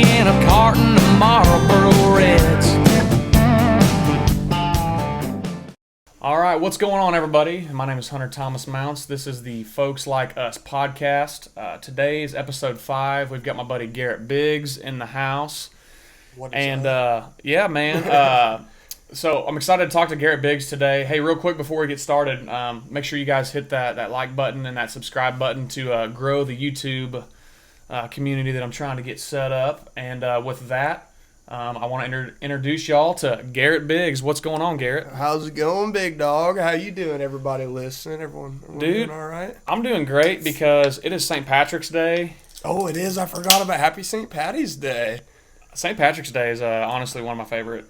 whiskey and a carton of Marlboro Reds. All right, what's going on, everybody? My name is Hunter Thomas Mounce. This is the Folks Like Us podcast. Today's episode 5. We've got my buddy Garrett Biggs in the house. What is yeah, man. So I'm excited to talk to Garrett Biggs today. Hey, real quick before we get started, make sure you guys hit that like button and that subscribe button to grow the YouTube community that I'm trying to get set up. And with that, I want to introduce y'all to Garrett Biggs. What's going on, Garrett? How's it going, big dog? How you doing, everybody listening? Everyone Dude, doing all right? I'm doing great because it is St. Patrick's Day. Oh, it is. I forgot about Happy St. Patty's Day. St. Patrick's Day is honestly one of my favorite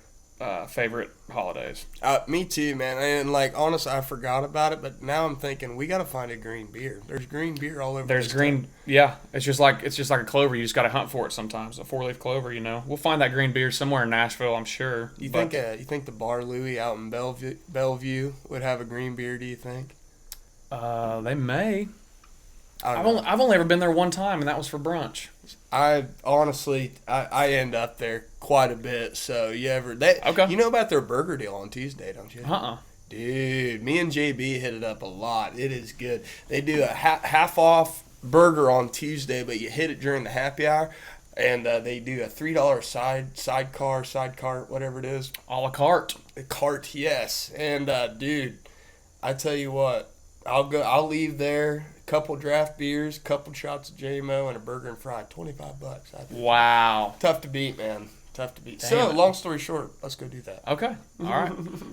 holidays. Me too, man. And honestly, I forgot about it, but now I'm thinking we got to find a green beer. There's green beer all over. There's green, yeah. It's just like a clover. You just got to hunt for it sometimes. A 4-leaf clover, We'll find that green beer somewhere in Nashville, I'm sure. You think the Bar Louie out in Bellevue would have a green beer? Do you think? They may. I've only ever been there one time, and that was for brunch. I honestly end up there quite a bit. So okay. You know about their burger deal on Tuesday, don't you? Dude, me and JB hit it up a lot. It is good. They do a half off burger on Tuesday, but you hit it during the happy hour, and they do a $3 sidecar, whatever it is. A la carte. A cart, yes. And dude, I tell you what, I'll leave there. Couple draft beers, couple shots of JMO, and a burger and fry. $25. Wow. Tough to beat, man. Tough to beat. Damn So, it. long story short, let's go do that. Okay. All right.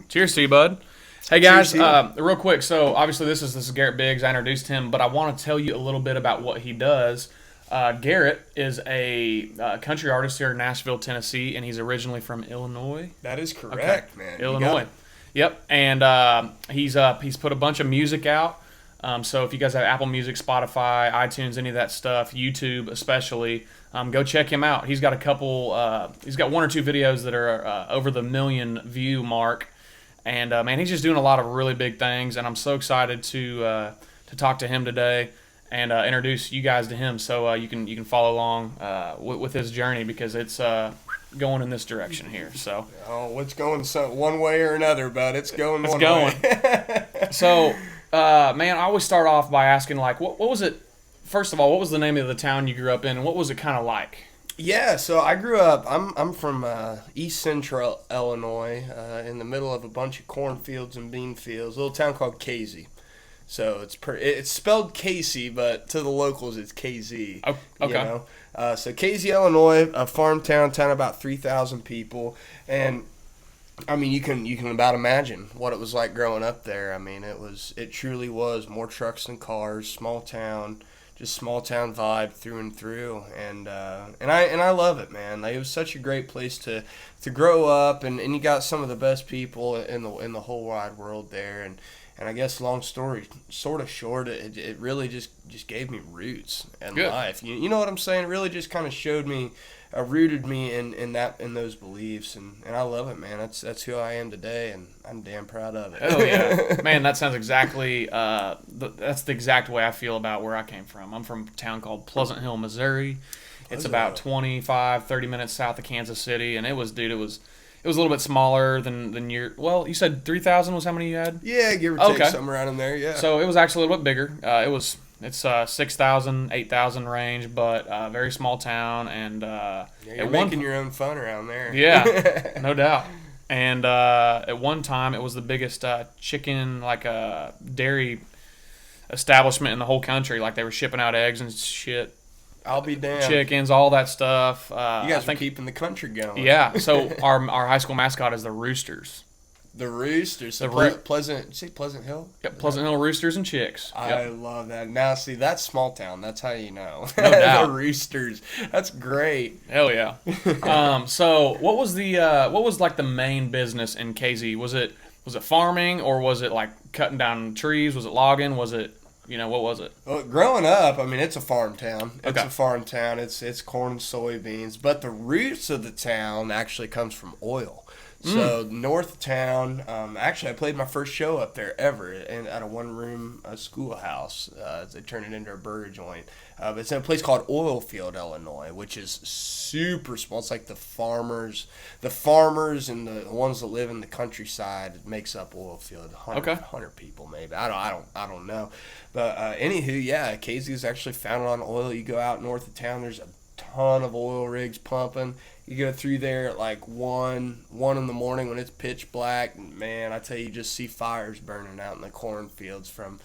Cheers to you, bud. Hey, guys, real quick. So, obviously, this is Garrett Biggs. I introduced him, but I want to tell you a little bit about what he does. Garrett is a country artist here in Nashville, Tennessee, and he's originally from Illinois. That is correct, man. Illinois. Yep. And he's put a bunch of music out. So if you guys have Apple Music, Spotify, iTunes, any of that stuff, YouTube especially, go check him out. He's got he's got 1 or 2 videos that are over the 1 million view mark. And, man, he's just doing a lot of really big things. And I'm so excited to talk to him today and introduce you guys to him so you can follow along with his journey because it's going in this direction here. So. Oh, it's going one way or another, bud. It's going one way. So... man, I always start off by asking, what was it, first of all, what was the name of the town you grew up in, and what was it kind of like? Yeah, so I grew up, I'm from East Central Illinois, in the middle of a bunch of cornfields and bean fields, a little town called Casey. So it's spelled Casey, but to the locals it's KZ. Oh, okay. So Casey, Illinois, a farm town about 3,000 people, and I mean, you can about imagine what it was like growing up there. I mean, it truly was more trucks than cars, small town vibe through and through, and I love it, man. It was such a great place to grow up, and you got some of the best people in the whole wide world there, and I guess long story sort of short, it really just gave me roots in life. You know what I'm saying? It really just kind of showed me. Rooted me in those beliefs, and I love it, man. That's who I am today, and I'm damn proud of it. Oh yeah, man, that sounds exactly. That's the exact way I feel about where I came from. I'm from a town called Pleasant Hill, Missouri. It's about 25-30 minutes south of Kansas City, and it was a little bit smaller than your. Well, you said 3,000 was how many you had? Yeah, give or take somewhere around in there. Yeah. So it was actually a little bit bigger. It's 6,000, 8,000 range, but very small town. And you're making your own fun around there. Yeah, no doubt. And at one time, it was the biggest chicken, dairy establishment in the whole country. Like they were shipping out eggs and shit. I'll be damned. Chickens, all that stuff. You guys are keeping the country going. Yeah. So our high school mascot is the Roosters. The Roosters. So Pleasant. Did you say Pleasant Hill? Yep, Pleasant Hill Roosters and Chicks. I love that. Now, see, that's small town. That's how you know. No doubt. The Roosters. That's great. Hell yeah. So what was the main business in KZ? Was it farming, or was it like cutting down trees? Was it logging? Was it what was it? Well, growing up, I mean, it's a farm town. It's okay. a farm town. It's corn and soybeans, but the roots of the town actually comes from oil. So north of town. Actually, I played my first show up there ever at a one-room schoolhouse. They turned it into a burger joint. It's in a place called Oilfield, Illinois, which is super small. It's like the farmers and the ones that live in the countryside. It makes up Oilfield. 100 people maybe. I don't know. But anywho, yeah, KZ is actually founded on oil. You go out north of town. There's a ton of oil rigs pumping. You go through there at like 1 in the morning when it's pitch black. Man, I tell you, just see fires burning out in the cornfields from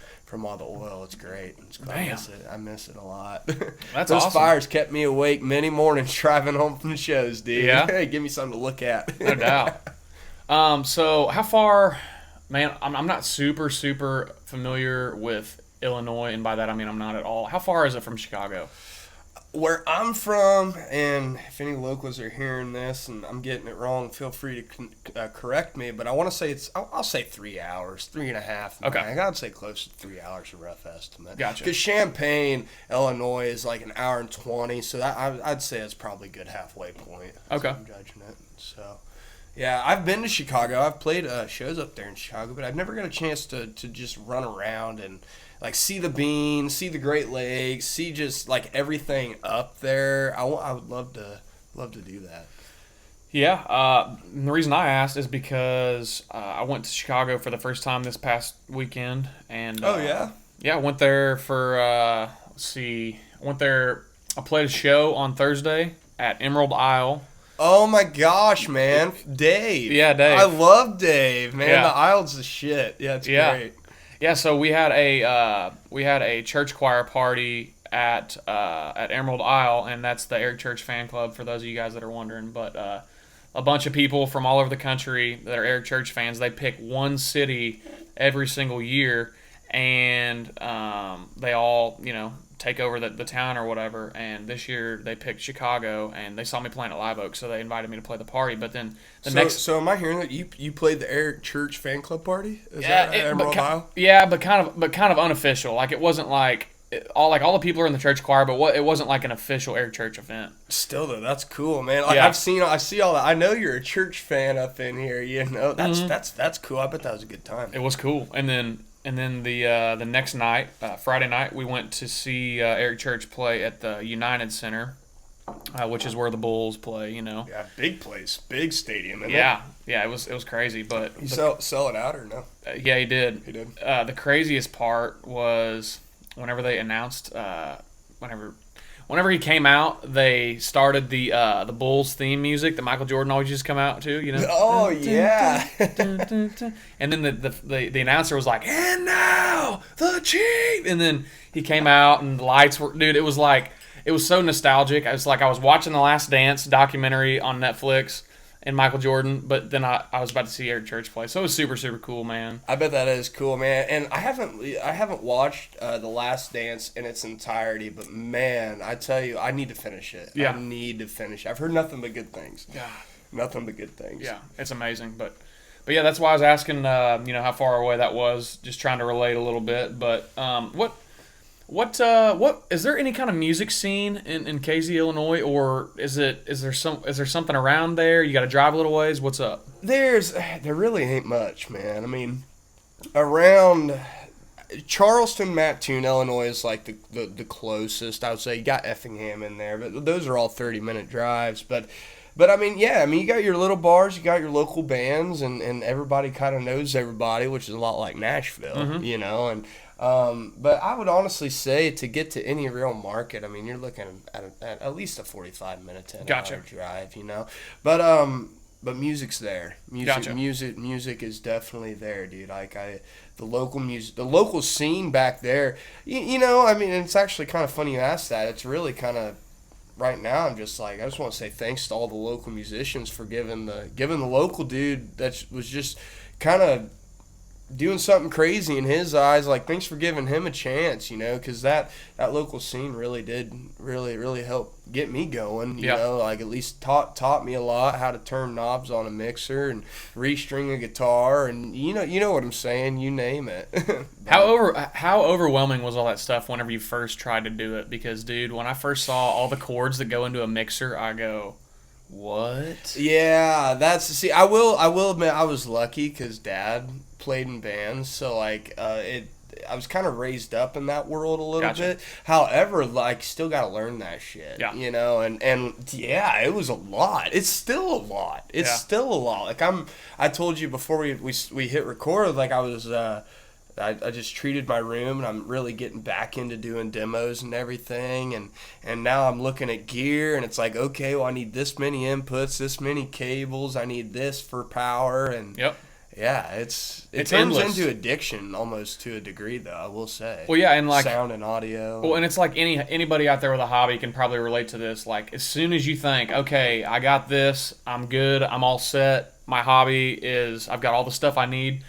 all the oil. It's great. I miss it a lot. That's Those awesome. fires kept me awake many mornings driving home from the shows, dude. Yeah? Give me something to look at. No doubt. So how far, man, I'm not super familiar with Illinois, and by that I mean I'm not at all. How far is it from Chicago? Where I'm from, and if any locals are hearing this and I'm getting it wrong, feel free to correct me, but I want to say I'll say 3 hours, 3.5. Okay. I'd say close to 3 hours, a rough estimate. Gotcha. Because Champaign, Illinois is like 1 hour and 20, so I'd say it's probably a good halfway point. Okay. I'm judging it. So, yeah, I've been to Chicago. I've played shows up there in Chicago, but I've never got a chance to just run around and like see the Bean, see the Great Lakes, see just like everything up there. I would love to do that. Yeah, and the reason I asked is because I went to Chicago for the first time this past weekend, and yeah, I went there for I played a show on Thursday at Emerald Isle. Oh my gosh, man, Dave. Yeah, Dave. I love Dave, man. Yeah. The Isle's the shit. Yeah, it's great. Yeah, so we had a church choir party at Emerald Isle, and that's the Eric Church fan club for those of you guys that are wondering. But a bunch of people from all over the country that are Eric Church fans, they pick one city every single year, and they all take over the town or whatever. And this year they picked Chicago, and they saw me playing at Live Oak, so they invited me to play the party. But then So am I hearing that you played the Eric Church fan club party? Is that right? Emerald Isle? Yeah, but kind of unofficial. Like it wasn't like all the people are in the church choir, but it wasn't like an official Eric Church event. Still though, that's cool, man. Like Yeah. I see all that. I know you're a church fan up in here. That's cool. I bet that was a good time. It was cool. And then the next night, Friday night, we went to see Eric Church play at the United Center, which is where the Bulls play. Yeah, big place, big stadium. Isn't Yeah, it was crazy. But it? You sell it out or no? yeah, he did. He did. The craziest part was whenever they announced, whenever he came out, they started the Bulls theme music that Michael Jordan always used to come out to. Oh yeah. And then the announcer was like, "And now the Chief," and then he came out and the lights were, dude. It was so nostalgic. I was watching the Last Dance documentary on Netflix and Michael Jordan, but then I was about to see Eric Church play, so it was super cool, man. I bet that is cool, man. And I haven't watched The Last Dance in its entirety, but man, I tell you, I need to finish it. Yeah. I need to finish it. I've heard nothing but good things. Yeah. Nothing but good things. Yeah, it's amazing, but yeah, that's why I was asking, how far away that was, just trying to relate a little bit. But what is there any kind of music scene in KZ, Illinois, or is there something around there? You got to drive a little ways. What's up? There really ain't much, man. I mean, around Charleston, Mattoon, Illinois is like the closest. I would say. You got Effingham in there, but those are all 30-minute drives. But I mean, yeah, I mean, you got your little bars, you got your local bands, and everybody kind of knows everybody, which is a lot like Nashville, and. But I would honestly say to get to any real market, I mean, you're looking at least a 45-minute to an hour drive, But music's there. Music is definitely there, dude. Like the local scene back there. I mean, it's actually kind of funny you asked that. It's really kind of right now. I'm just like, I just want to say thanks to all the local musicians for giving the local dude that was just kind of doing something crazy in his eyes, like thanks for giving him a chance, because that local scene really did really help get me going, like at least taught me a lot how to turn knobs on a mixer and restring a guitar, and you know what I'm saying, you name it. How overwhelming was all that stuff whenever you first tried to do it? Because dude, when I first saw all the chords that go into a mixer, I go, What? Yeah, see, I will admit I was lucky because Dad played in bands, so like I was kind of raised up in that world a little Gotcha. bit. However, like, still got to learn that shit, Yeah. you know, and yeah, it was a lot. It's still a lot. It's Yeah. still a lot. Like I told you before we hit record, like I was I just treated my room, and I'm really getting back into doing demos and everything, and now I'm looking at gear, and it's like, okay, well, I need this many inputs, this many cables, I need this for power, and Yep. yeah, it turns endless. into addiction almost to a degree, though, I will say. Well, yeah, and like sound and audio. Well, and it's like anybody out there with a hobby can probably relate to this. Like, as soon as you think, okay, I got this, I'm good, I'm all set, my hobby is, I've got all the stuff I need,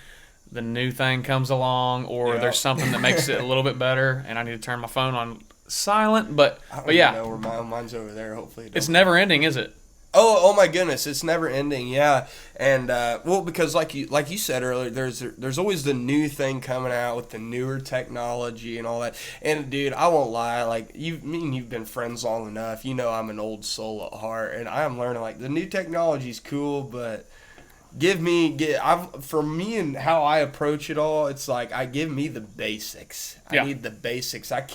the new thing comes along, or Yep. there's something that makes it a little bit better, and I need to turn my phone on silent. But I don't but even yeah, know where mine's over there. Hopefully, it's never ending, is it? Oh my goodness, it's never ending. Yeah, and well, because like you said earlier, there's always the new thing coming out with the newer technology and all that. And dude, I won't lie, like you've been friends long enough. You know I'm an old soul at heart, and I am learning like the new technology's cool, but for me and how I approach it all, it's like give me the basics. Yeah. I need the basics. I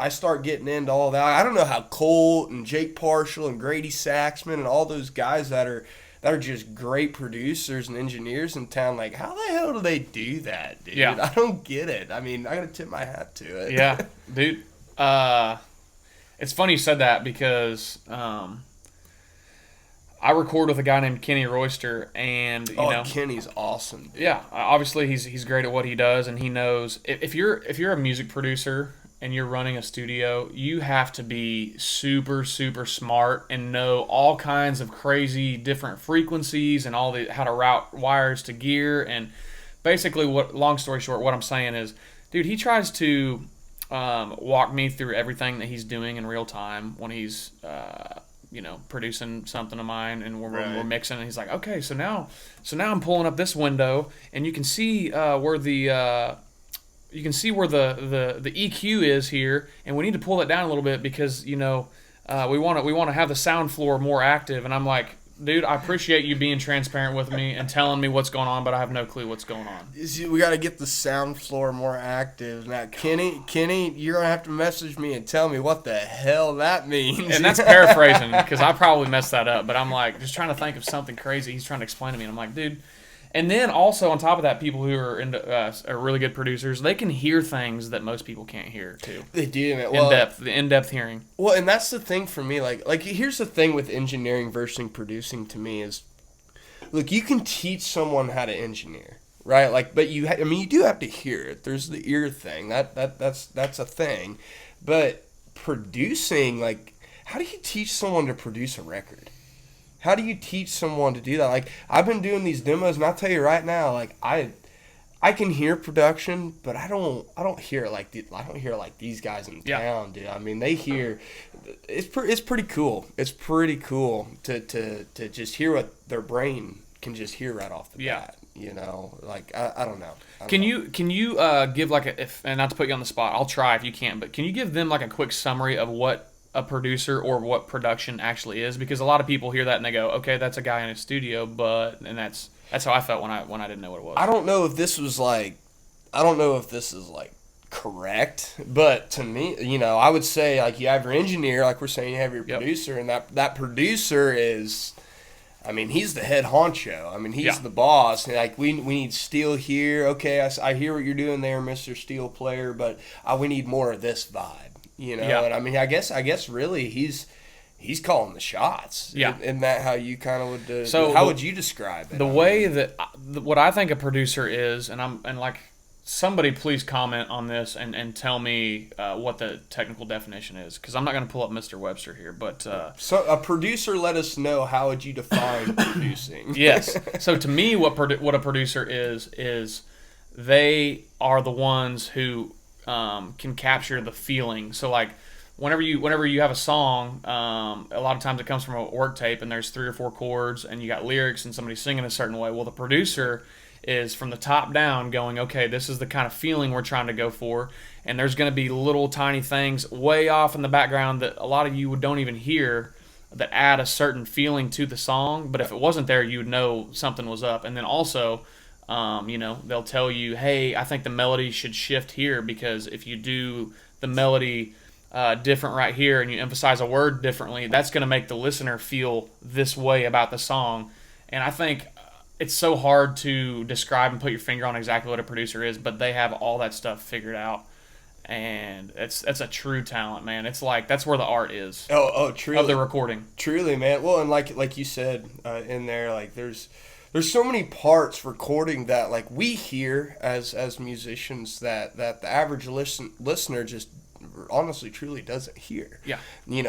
start getting into all that. I don't know how Colt and Jake Parshall and Grady Saxman and all those guys that are just great producers and engineers in town. Like, how the hell do they do that, dude? Yeah. I don't get it. I mean, I gotta tip my hat to it. Yeah, dude. It's funny you said that because I record with a guy named Kenny Royster, and you know, Kenny's awesome, dude. yeah, obviously he's great at what he does, and he knows if you're a music producer and you're running a studio, you have to be super super smart and know all kinds of crazy different frequencies and all the how to route wires to gear. And basically, long story short, what I'm saying is, dude, he tries to walk me through everything that he's doing in real time when he's producing something of mine, and we're mixing, and he's like, okay, so now I'm pulling up this window, and you can see where the EQ is here, and we need to pull it down a little bit because we want to have the sound floor more active. And I'm like, dude, I appreciate you being transparent with me and telling me what's going on, but I have no clue what's going on. We got to get the sound floor more active. Now, Kenny, you're going to have to message me and tell me what the hell that means. And that's paraphrasing because I probably messed that up, but I'm like just trying to think of something crazy he's trying to explain to me, and I'm like, dude. And then also on top of that, people who are are really good producers, they can hear things that most people can't hear too. They do, man. Well, the in-depth hearing. Well, and that's the thing for me. Like here's the thing with engineering versus producing to me is, look, you can teach someone how to engineer, right? Like, but you do have to hear it. There's the ear thing. That's a thing. But producing, like, how do you teach someone to produce a record? How do you teach someone to do that? Like, I've been doing these demos, and I'll tell you right now, like, I can hear production, but I don't hear it like these guys in town, dude. I mean, they hear. It's pretty cool. It's pretty cool to just hear what their brain can just hear right off the bat. You know, like I don't know. Can you give like and not to put you on the spot, I'll try if you can, but can you give them like a quick summary of what a producer or what production actually is? Because a lot of people hear that and they go, okay, that's a guy in a studio, and that's how I felt when I didn't know what it was. I don't know if this is like correct, but to me, I would say, like, you have your engineer, like we're saying, you have your producer, and that producer is, I mean, he's the head honcho. I mean, he's the boss. Like, we need steel here. Okay, I hear what you're doing there, Mr. Steel Player, but we need more of this vibe. And I mean, I guess really he's calling the shots. Yeah. Isn't that how you kind of would so how would you describe it? The way that what I think a producer is, and like, somebody please comment on this and tell me what the technical definition is, because I'm not going to pull up Mr. Webster here, but so a producer, let us know, how would you define producing? Yes. So to me, what a producer is they are the ones who can capture the feeling. So like whenever you have a song, a lot of times it comes from a work tape, and there's 3 or 4 chords, and you got lyrics, and somebody's singing a certain way. Well, the producer is from the top down going, okay, this is the kind of feeling we're trying to go for, and there's going to be little tiny things way off in the background that a lot of you don't even hear, that add a certain feeling to the song. But if it wasn't there, you would know something was up. And then also, they'll tell you, hey, I think the melody should shift here, because if you do the melody different right here and you emphasize a word differently, that's going to make the listener feel this way about the song. And I think it's so hard to describe and put your finger on exactly what a producer is, but they have all that stuff figured out. And that's a true talent, man. It's like that's where the art is. Truly, of the recording. Truly, man. Well, and like you said in there, like there's so many parts recording that like we hear as musicians that the average listener just honestly truly doesn't hear. Yeah.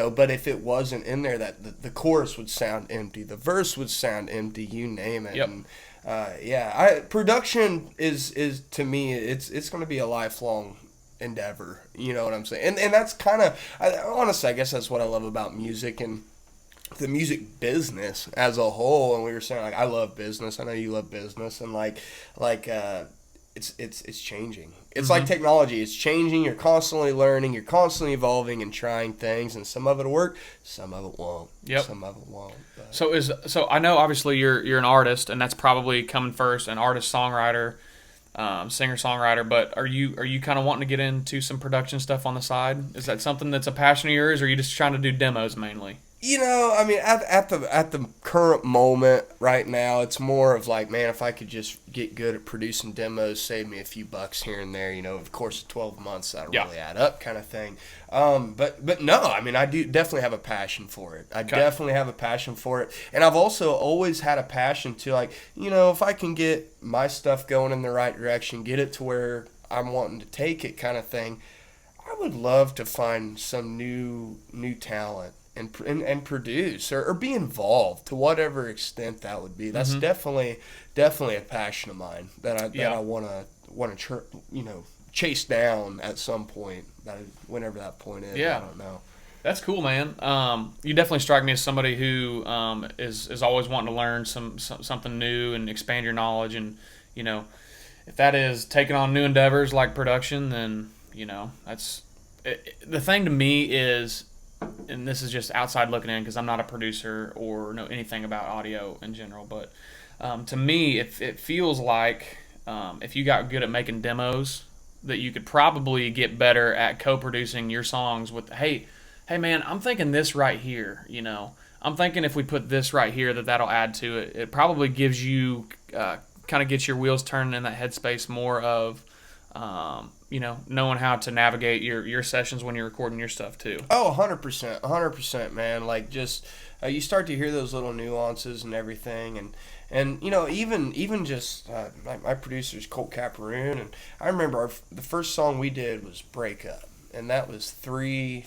But if it wasn't in there, that the chorus would sound empty, the verse would sound empty, you name it. Yep. And production is to me it's going to be a lifelong endeavor. You know what I'm saying? And that's kind of honestly, I guess that's what I love about music and the music business as a whole. And we were saying, like, I love business. I know you love business, and it's changing. It's like technology. It's changing. You're constantly learning. You're constantly evolving and trying things, and some of it'll work, some of it won't. Yep. Some of it won't. But. So I know obviously you're an artist, and that's probably coming first, an artist songwriter. Singer songwriter, but are you kind of wanting to get into some production stuff on the side? Is that something that's a passion of yours, or are you just trying to do demos mainly? I mean, at the current moment right now, it's more of like, man, if I could just get good at producing demos, save me a few bucks here and there, of course, 12 months, that'll really add up kind of thing. But no, I mean, I do definitely have a passion for it. Definitely have a passion for it. And I've also always had a passion to, like, if I can get my stuff going in the right direction, get it to where I'm wanting to take it kind of thing, I would love to find some new talent and produce or be involved to whatever extent that would be. That's definitely a passion of mine that I want to chase down at some point. Whenever that point is, I don't know. That's cool, man. You definitely strike me as somebody who is always wanting to learn something new and expand your knowledge. And if that is taking on new endeavors like production, then that's the thing to me is. And this is just outside looking in because I'm not a producer or know anything about audio in general, but to me, it feels like if you got good at making demos, that you could probably get better at co-producing your songs with, hey man, I'm thinking this right here, I'm thinking if we put this right here, that'll add to it. It probably gives you, kind of gets your wheels turning in that headspace more of, knowing how to navigate your sessions when you're recording your stuff too. Oh, 100%, man. Like, just you start to hear those little nuances and everything, and even just my producer's Colt Caparoon, and I remember the first song we did was "Break Up," and that was 3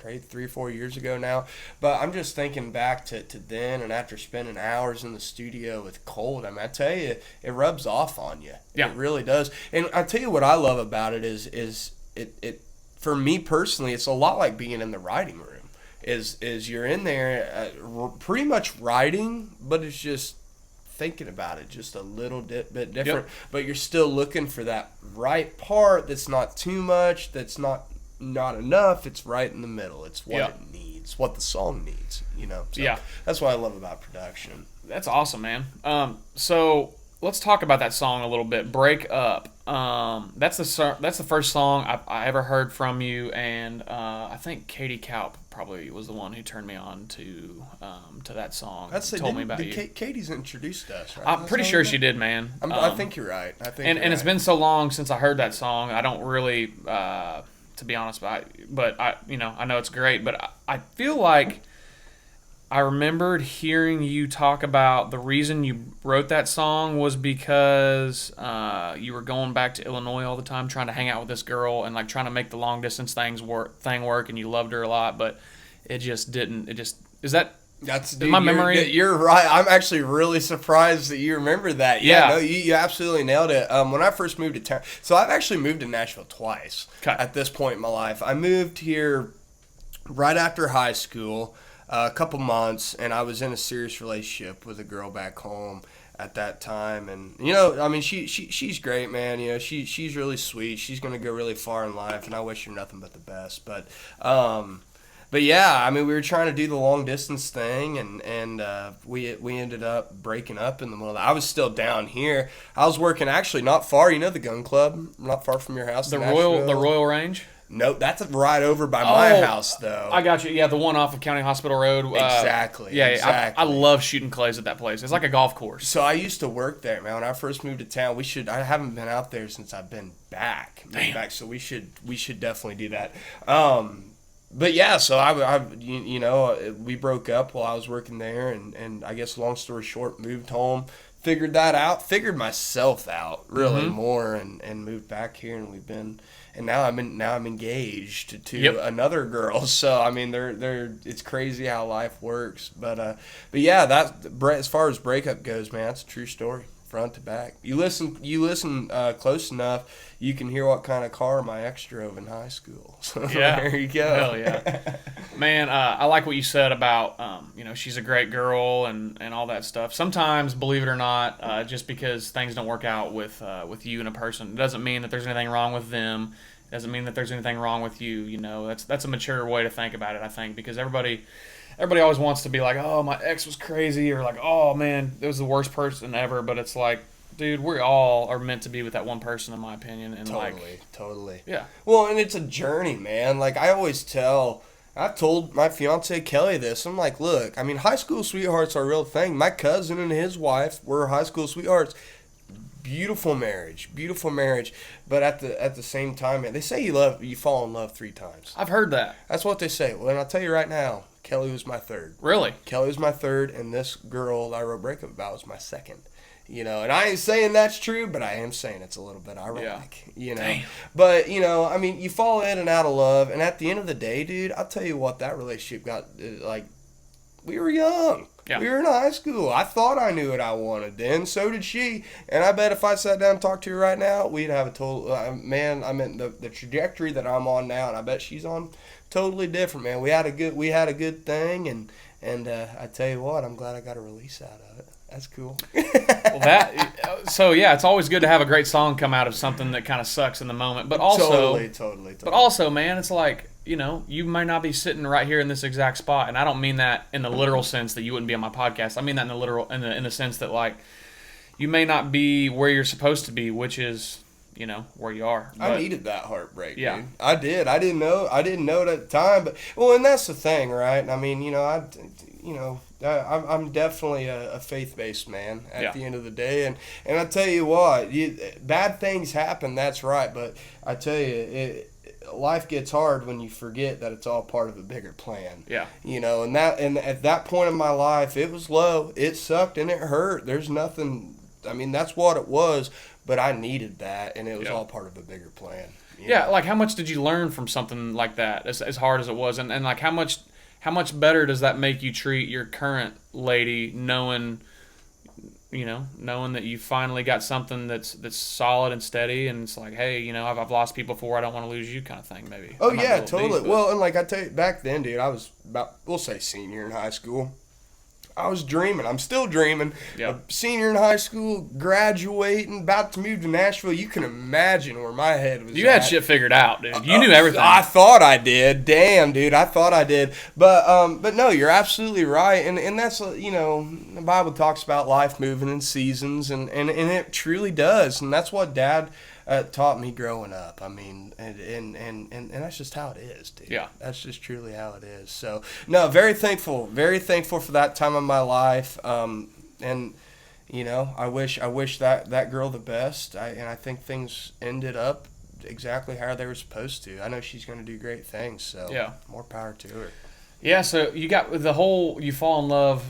or 4 years ago now. But I'm just thinking back to then, and after spending hours in the studio with Colt, I mean, I tell you, it rubs off on you. Yeah. It really does. And I tell you what I love about it is it for me personally, it's a lot like being in the writing room. Is you're in there pretty much writing, but it's just thinking about it just a little bit different. Yep. But you're still looking for that right part that's not too much, that's not enough. It's right in the middle. It's what it needs, what the song needs. So that's what I love about production. That's awesome, man. So let's talk about that song a little bit. "Break Up." That's the first song I ever heard from you, and I think Katie Kaup probably was the one who turned me on to that song. Told me about you. Katie's introduced us, right? I'm pretty sure she did, man. I think you're right. And it's been so long since I heard that song. I don't really. To be honest, but I know it's great, but I feel like I remembered hearing you talk about the reason you wrote that song was because you were going back to Illinois all the time, trying to hang out with this girl and like trying to make the long distance thing work, and you loved her a lot, but it just didn't. That's my memory. You're right. I'm actually really surprised that you remember that. Yeah. No, you absolutely nailed it. When I first moved to town, so I've actually moved to Nashville twice at this point in my life. I moved here right after high school, a couple months, and I was in a serious relationship with a girl back home at that time. And I mean, she's great, man. She's really sweet. She's gonna go really far in life, and I wish her nothing but the best. But But yeah, I mean, we were trying to do the long distance thing, and we ended up breaking up in the middle of that. I was still down here. I was working actually not far. You know the gun club, not far from your house. The Royal Range. Nope, that's right over by my house, though. I got you. Yeah, the one off of County Hospital Road. Exactly. Yeah, exactly. I love shooting clays at that place. It's like a golf course. So I used to work there, man. When I first moved to town, I haven't been out there since I've been back. So we should definitely do that. But yeah, so we broke up while I was working there, and I guess long story short, moved home, figured myself out really more, and moved back here, and now I'm engaged to another girl. So I mean, it's crazy how life works, but yeah, as far as breakup goes, man, that's a true story, front to back. You listen close enough, you can hear what kind of car my ex drove in high school. So there you go. Hell yeah. Man, I like what you said about, she's a great girl and all that stuff. Sometimes, believe it or not, just because things don't work out with you and a person, it doesn't mean that there's anything wrong with them. It doesn't mean that there's anything wrong with you. That's a mature way to think about it, I think, because everybody always wants to be like, oh, my ex was crazy, or like, oh, man, it was the worst person ever. But it's like, dude, we all are meant to be with that one person, in my opinion. And Totally. Yeah. Well, and it's a journey, man. Like, I've told my fiance Kelly this. I'm like, look, I mean, high school sweethearts are a real thing. My cousin and his wife were high school sweethearts. Beautiful marriage. But at the same time, man, they say you fall in love 3 times. I've heard that. That's what they say. Well, and I'll tell you right now, Kelly was my third. Really? Kelly was my third, and this girl that I wrote breakup about was my second. And I ain't saying that's true, but I am saying it's a little bit ironic. Yeah. Damn. But, I mean, you fall in and out of love, and at the end of the day, dude, I'll tell you what, that relationship got, we were young. Yeah. We were in high school. I thought I knew what I wanted then. So did she. And I bet if I sat down and talked to her right now, we'd have a total, the trajectory that I'm on now, and I bet she's on totally different, man. We had a good thing, and I tell you what, I'm glad I got a release out of it. That's cool. So yeah, it's always good to have a great song come out of something that kind of sucks in the moment. But also, totally. But also, man, it's like, you might not be sitting right here in this exact spot, and I don't mean that in the literal sense that you wouldn't be on my podcast. I mean that in the literal, in the sense that, like, you may not be where you're supposed to be, which is, where you are. But, I needed that heartbreak, yeah. Dude. I did. I didn't know it at the time, but and that's the thing, right? I mean, I'm definitely a faith-based man at the end of the day, and I tell you what, bad things happen. That's right, but I tell you, life gets hard when you forget that it's all part of a bigger plan. Yeah. And at that point in my life, it was low. It sucked and it hurt. There's nothing. I mean, that's what it was. But I needed that, and it was all part of a bigger plan. Yeah. Like, how much did you learn from something like that? As hard as it was, and like how much better does that make you treat your current lady, knowing that you finally got something that's solid and steady, and it's like, hey, I've lost people before, I don't want to lose you, kind of thing, maybe. Oh yeah, totally. Well, and like I tell you, back then, dude, I was about, we'll say, senior in high school. I was dreaming. I'm still dreaming. Yeah. A senior in high school, graduating, about to move to Nashville. You can imagine where my head was. You had shit figured out, dude. You knew everything. I thought I did. Damn, dude. I thought I did. But no, you're absolutely right. And that's, the Bible talks about life moving in seasons, and it truly does. And that's what Dad taught me growing up. I mean, and that's just how it is, dude. Yeah. That's just truly how it is. So, no, very thankful for that time of my life. And, I wish that girl the best. And I think things ended up exactly how they were supposed to. I know she's going to do great things. So, yeah, more power to her. Yeah. So you got the whole, you fall in love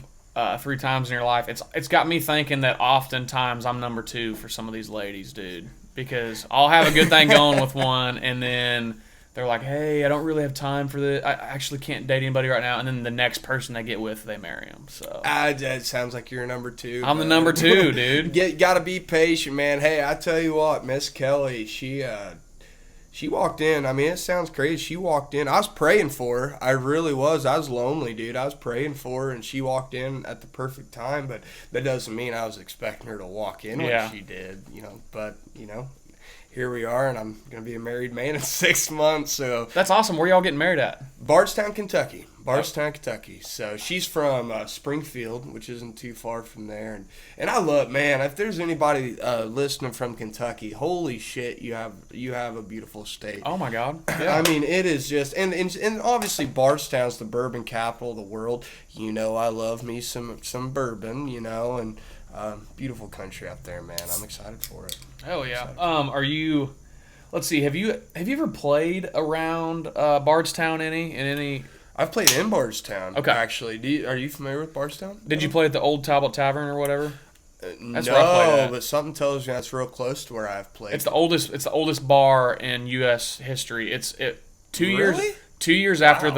3 times in your life. It's got me thinking that oftentimes I'm number 2 for some of these ladies, dude. Because I'll have a good thing going with one, and then they're like, hey, I don't really have time for this. I actually can't date anybody right now. And then the next person they get with, they marry them. So it sounds like you're number 2. I'm the number 2, dude. Got to be patient, man. Hey, I tell you what, Miss Kelly, she walked in. I mean, it sounds crazy. She walked in. I was praying for her. I really was. I was lonely, dude. I was praying for her, and she walked in at the perfect time. But that doesn't mean I was expecting her to walk in when she did, But, here we are, and I'm gonna be a married man in 6 months. So That's awesome. Where y'all getting married at? Bardstown, Kentucky. Bardstown, Kentucky. So she's from Springfield, which isn't too far from there. And I love, man, if there's anybody listening from Kentucky, holy shit, you have a beautiful state. Oh my God. Yeah. I mean, it is just, and obviously Bardstown's the bourbon capital of the world. You know, I love me some bourbon, you know, and beautiful country out there, man. I'm excited for it. Hell yeah. Are you? Let's see. Have you ever played around Bardstown in any? I've played in Bardstown. Okay. Actually, are you familiar with Bardstown? Did you play at the Old Talbot Tavern or whatever? That's where I played at. but something tells me that's real close to where I've played. It's the oldest bar in U.S. history. It's 2 years. Really? 2 years after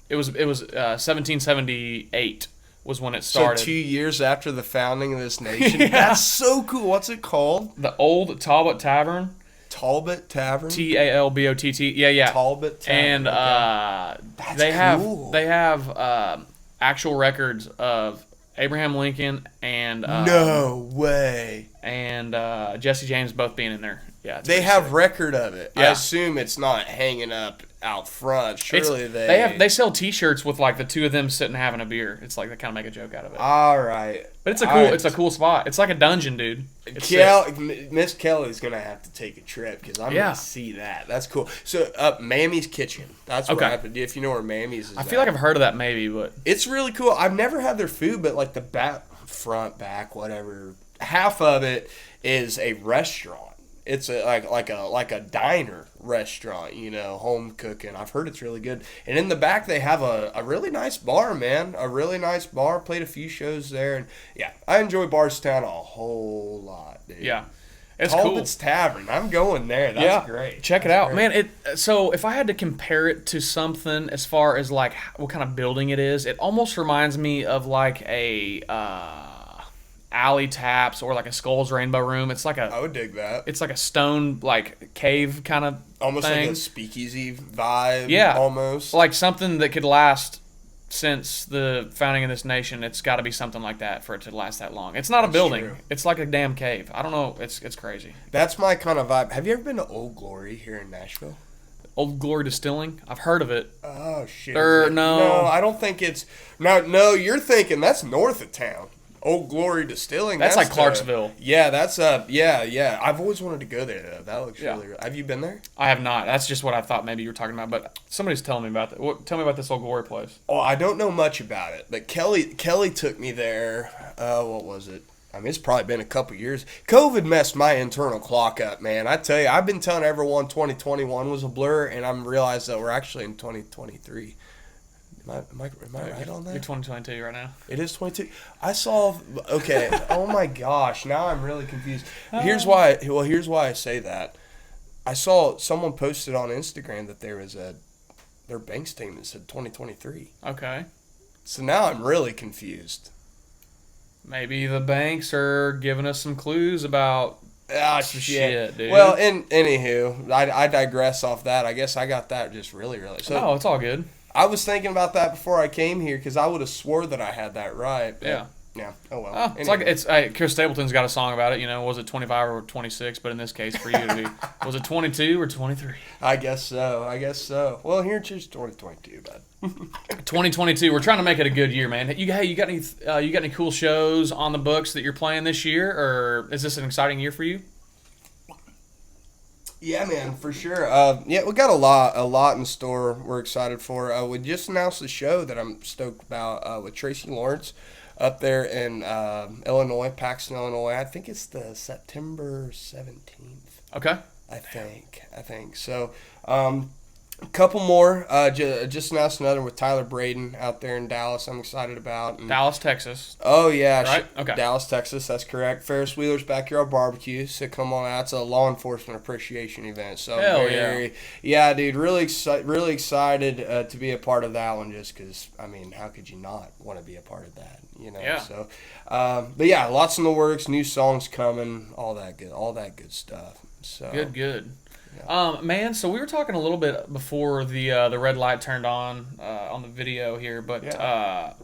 it was 1778 was when it started. So 2 years after the founding of this nation. Yeah. That's so cool. What's it called? The Old Talbot Tavern. Talbot Tavern. Talbott. Yeah. Talbot Tavern. And cool. they have actual records of Abraham Lincoln and no way. And Jesse James both being in there. Yeah, they have record of it. Yeah. I assume it's not hanging up out front. Surely they sell T-shirts with like the two of them sitting having a beer. It's like they kind of make a joke out of it. All right, but it's a cool spot. It's like a dungeon, dude. Miss Kelly's gonna have to take a trip because I'm gonna see that. That's cool. So Mammy's Kitchen. That's what happened. If you know where Mammy's is, I feel like I've heard of that maybe, but it's really cool. I've never had their food, but like the back, whatever. Half of it is a restaurant. It's like a diner restaurant, you know, home cooking. I've heard it's really good. And in the back they have a really nice bar, man. A really nice bar. Played a few shows there, and yeah, I enjoy Bardstown a whole lot, dude. Yeah. It's Talbot's cool. Tavern. I'm going there. That's great. Check it out, man. So if I had to compare it to something as far as like what kind of building it is, it almost reminds me of like a Alley Taps or like a Skull's Rainbow Room. It's like I would dig that. It's like a stone like cave kind of almost thing. Like a speakeasy vibe. Yeah, almost like something that could last since the founding of this nation. It's got to be something like that for it to last that long. It's not a building. True. It's like a damn cave. I don't know. It's crazy. That's my kind of vibe. Have you ever been to Old Glory here in Nashville? Old Glory Distilling? I've heard of it. Oh shit! No, I don't think it's. No, you're thinking that's north of town. Old Glory Distilling. That's like Clarksville. Yeah, that's yeah. I've always wanted to go there though. That looks really. Have you been there? I have not. That's just what I thought maybe you were talking about. But somebody's telling me about that. Tell me about this Old Glory place. Oh, I don't know much about it, but Kelly took me there. What was it? I mean, it's probably been a couple years. COVID messed my internal clock up, man. I tell you, I've been telling everyone 2021 was a blur, and I'm realized that we're actually in 2023. Am I right on that? You're 2022 right now. It is 22. I saw. Okay. Oh my gosh. Now I'm really confused. Here's why. Well, here's why I say that. I saw someone posted on Instagram that there was their bank statement said 2023. Okay. So now I'm really confused. Maybe the banks are giving us some clues about some shit, dude. Well, anywho, I digress off that. I guess I got that just really. So, it's all good. I was thinking about that before I came here because I would have swore that I had that right. Yeah. Yeah. Oh well. Oh, it's like Chris Stapleton's got a song about it. You know, was it 25 or 26? But in this case, for you to be, was it 22 or 23? I guess so. Well, here it's just 2022, bud. 2022. We're trying to make it a good year, man. You got any cool shows on the books that you're playing this year, or is this an exciting year for you? Yeah, man, for sure. Yeah, we got a lot in store. We're excited for. We just announced the show that I'm stoked about with Tracy Lawrence up there in Illinois, Paxton, Illinois. I think it's the September 17th. Okay. I think so. A couple more. Just announced another with Tyler Braden out there in Dallas. I'm excited about. And, Dallas, Texas. Oh yeah, right. Okay. Dallas, Texas. That's correct. Ferris Wheeler's Backyard Barbecue. So come on out. It's a law enforcement appreciation event. So yeah, dude. Really excited to be a part of that one. Just because, I mean, how could you not want to be a part of that? You know. Yeah. So, but yeah, lots in the works. New songs coming. All that good stuff. So good. Man, so we were talking a little bit before the red light turned on the video here, but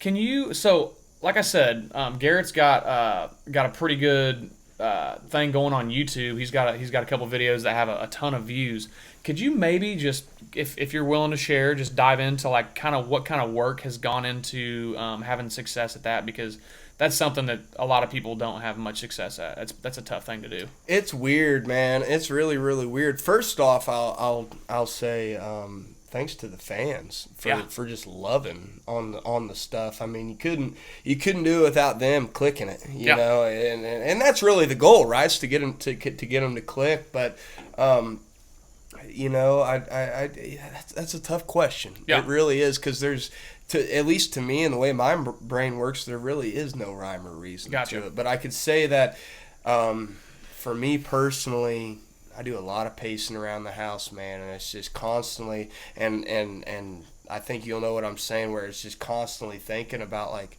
can you? So, like I said, Garrett's got a pretty good thing going on YouTube. He's got a couple videos that have a ton of views. Could you maybe just, if you're willing to share, just dive into like kind of what kind of work has gone into having success at that? Because that's something that a lot of people don't have much success at. That's a tough thing to do. It's weird, man. It's really, really weird. First off, I'll say thanks to the fans for just loving on the stuff. I mean, you couldn't do it without them clicking it, you know, and that's really the goal, right? Is to get them to click. But you know, that's a tough question. Yeah. It really is, because there's, at least to me and the way my brain works, there really is no rhyme or reason Gotcha. to it. But I could say that for me personally, I do a lot of pacing around the house, man, and it's just constantly, and I think you'll know what I'm saying, where it's just constantly thinking about, like,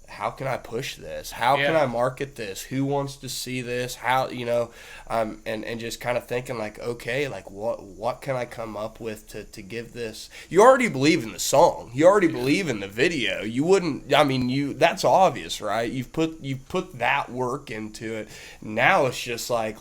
how can I push this? How can I market this? Who wants to see this? How, you know, and just kind of thinking, like, okay, like, what can I come up with to give this? You already believe in the song. You already believe in the video. You wouldn't, I mean, that's obvious, right? You've put that work into it. Now it's just like,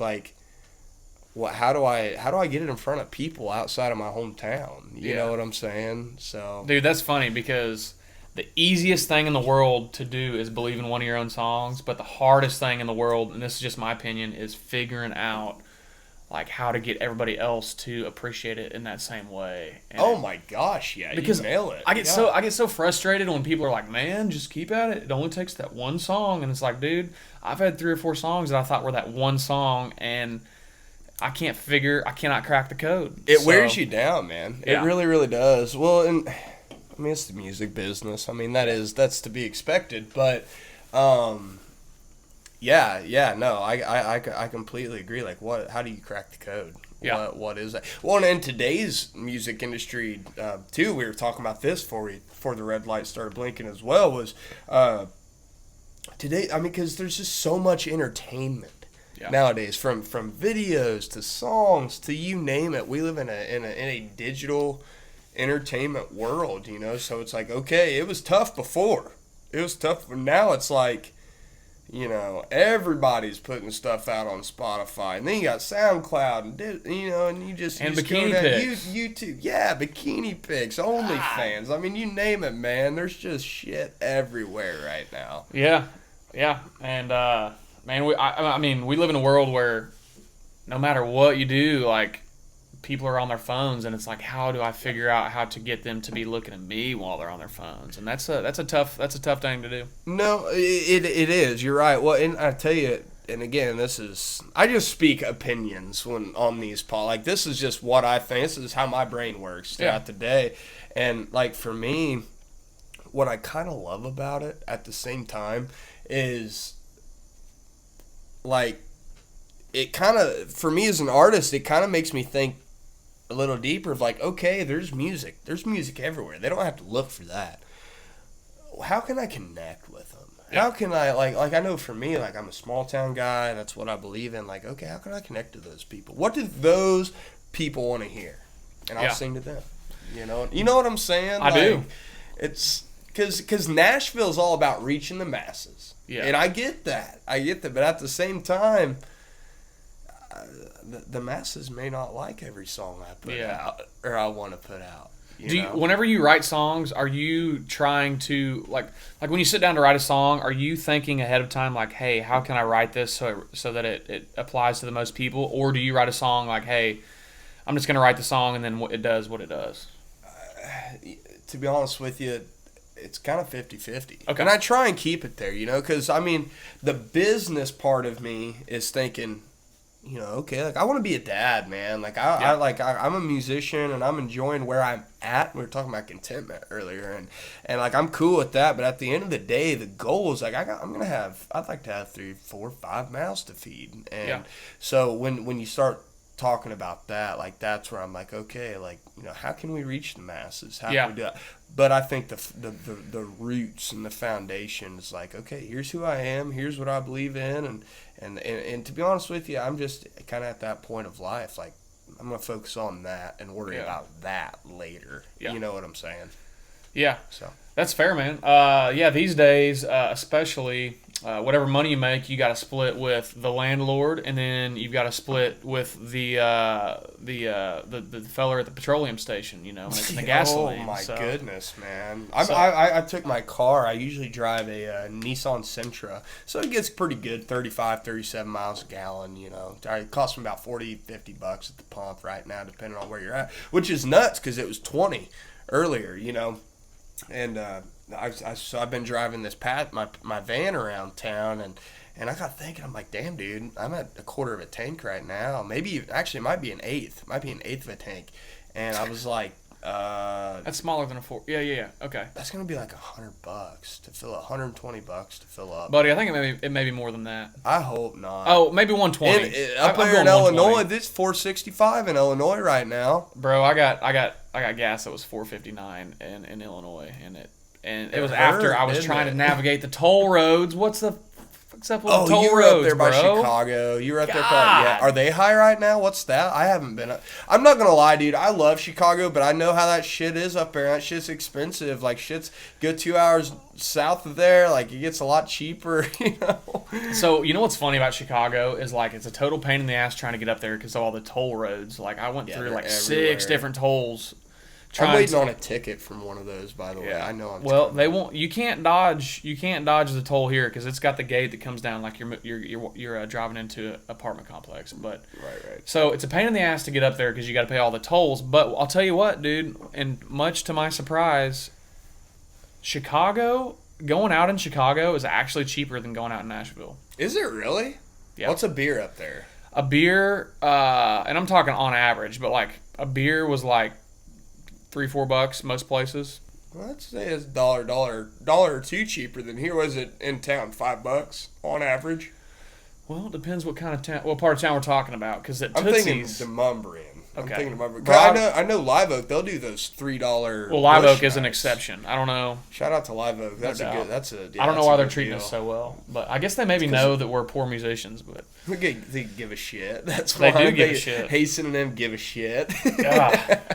well, how do I get it in front of people outside of my hometown? You know what I'm saying? So, dude, that's funny, because the easiest thing in the world to do is believe in one of your own songs, but the hardest thing in the world, and this is just my opinion, is figuring out like how to get everybody else to appreciate it in that same way. And oh my gosh, yeah, because you nail it. I get so frustrated when people are like, "Man, just keep at it. It only takes that one song." And it's like, dude, I've had 3 or 4 songs that I thought were that one song, and I cannot crack the code. It wears you down, man. Yeah. It really, really does. Well, and I mean, it's the music business. I mean, that's to be expected. But, no, I completely agree. Like, how do you crack the code? Yeah. What is that? Well, and in today's music industry, too, we were talking about this before the red light started blinking as well, was today, I mean, because there's just so much entertainment. Yeah. Nowadays, from videos to songs to you name it. We live in a digital entertainment world, you know, so it's like, okay, it was tough before. It was tough, but now it's like, you know, everybody's putting stuff out on Spotify, and then you got SoundCloud, and you know, and you just bikini pics, YouTube, bikini pics, OnlyFans. I mean, you name it, man. There's just shit everywhere right now. Yeah, and man, I mean, we live in a world where no matter what you do, like, people are on their phones, and it's like, how do I figure out how to get them to be looking at me while they're on their phones? And that's a tough thing to do. No, it is. You're right. Well, and I tell you, and again, I just speak opinions when on these like, this is just what I think. This is how my brain works throughout the day. And like, for me, what I kind of love about it at the same time is, like, it kind of, for me as an artist, it kind of makes me think a little deeper of, like, okay, there's music everywhere. They don't have to look for that. How can I connect with them? How can I, like I know for me, like, I'm a small town guy. That's what I believe in. Like, okay, how can I connect to those people? What do those people want to hear? And I'll sing to them. You know what I'm saying? I do. It's because Nashville's all about reaching the masses. Yeah. And I get that. But at the same time, the masses may not like every song I put out or I want to put out. Whenever you write songs, are you trying to, like when you sit down to write a song, are you thinking ahead of time, like, hey, how can I write this so that it applies to the most people? Or do you write a song like, hey, I'm just going to write the song and then it does what it does? To be honest with you, it's kind of 50-50. Okay. And I try and keep it there, because, I mean, the business part of me is thinking, okay, like, I want to be a dad, man. Like, I'm a musician and I'm enjoying where I'm at. We were talking about contentment earlier, and like, I'm cool with that. But at the end of the day, the goal is, like, I'd like to have 3, 4, 5 mouths to feed. And so when you start talking about that, like, that's where I'm like, okay, like, how can we reach the masses? How can we do that? But I think the roots and the foundation is like, okay, here's who I am, here's what I believe in, and to be honest with you, I'm just kind of at that point of life, like, I'm gonna focus on that and worry about that later. You know what I'm saying? Yeah. So that's fair, man. These days, especially, whatever money you make, you got to split with the landlord, and then you've got to split with the feller at the petroleum station, making the gasoline. Oh my So, goodness, man! I took my car. I usually drive a Nissan Sentra, so it gets pretty good, 35, 37 miles a gallon. It costs me about $40-$50 at the pump right now, depending on where you're at, which is nuts because it was 20 earlier. And so I've been driving this my van around town, and I got thinking, I'm like, damn, dude, I'm at a quarter of a tank right now. Maybe actually it might be an eighth of a tank, and I was like, that's smaller than a four. Yeah. Okay, that's gonna be like $100 to fill up, $120 to fill up. buddy, I think it may be more than that. I hope not. Oh, maybe 120. Up there in Illinois, this $4.65 in Illinois right now. Bro, I got gas that was $4.59 in Illinois, and it was after I was trying to navigate the toll roads. What's up with the toll roads, you were up there by bro? Chicago. You were up there. Yeah. Are they high right now? What's that? I haven't been up. I'm not gonna lie, dude. I love Chicago, but I know how that shit is up there. That shit's expensive. Like, shit's good 2 hours south of there. Like, it gets a lot cheaper. So what's funny about Chicago is, like, it's a total pain in the ass trying to get up there because of all the toll roads. Like, I went through like everywhere. 6 different tolls. I'm waiting on a ticket from one of those, by the way. I know they won't. You can't dodge the toll here because it's got the gate that comes down like you're driving into an apartment complex. But right. So it's a pain in the ass to get up there because you got to pay all the tolls. But I'll tell you what, dude, and much to my surprise, going out in Chicago is actually cheaper than going out in Nashville. Is it really? Yeah. What's a beer up there? A beer, and I'm talking on average, but like a beer was like $3-4 most places. Well, I'd say it's dollar or two cheaper than here. Was it in town? $5 on average. Well, it depends what part of town we're talking about. Because at I'm Tootsie's, thinking Demumbrian. Okay. I'm thinking Demumbrian. I know Live Oak. They'll do those $3. Well, Live Oak is an exception. I don't know. Shout out to Live Oak. That's No a good. I don't know why they're treating us so well, but I guess they maybe know that we're poor musicians. But they give a shit. That's they why do give a shit. Hasten and them give a shit.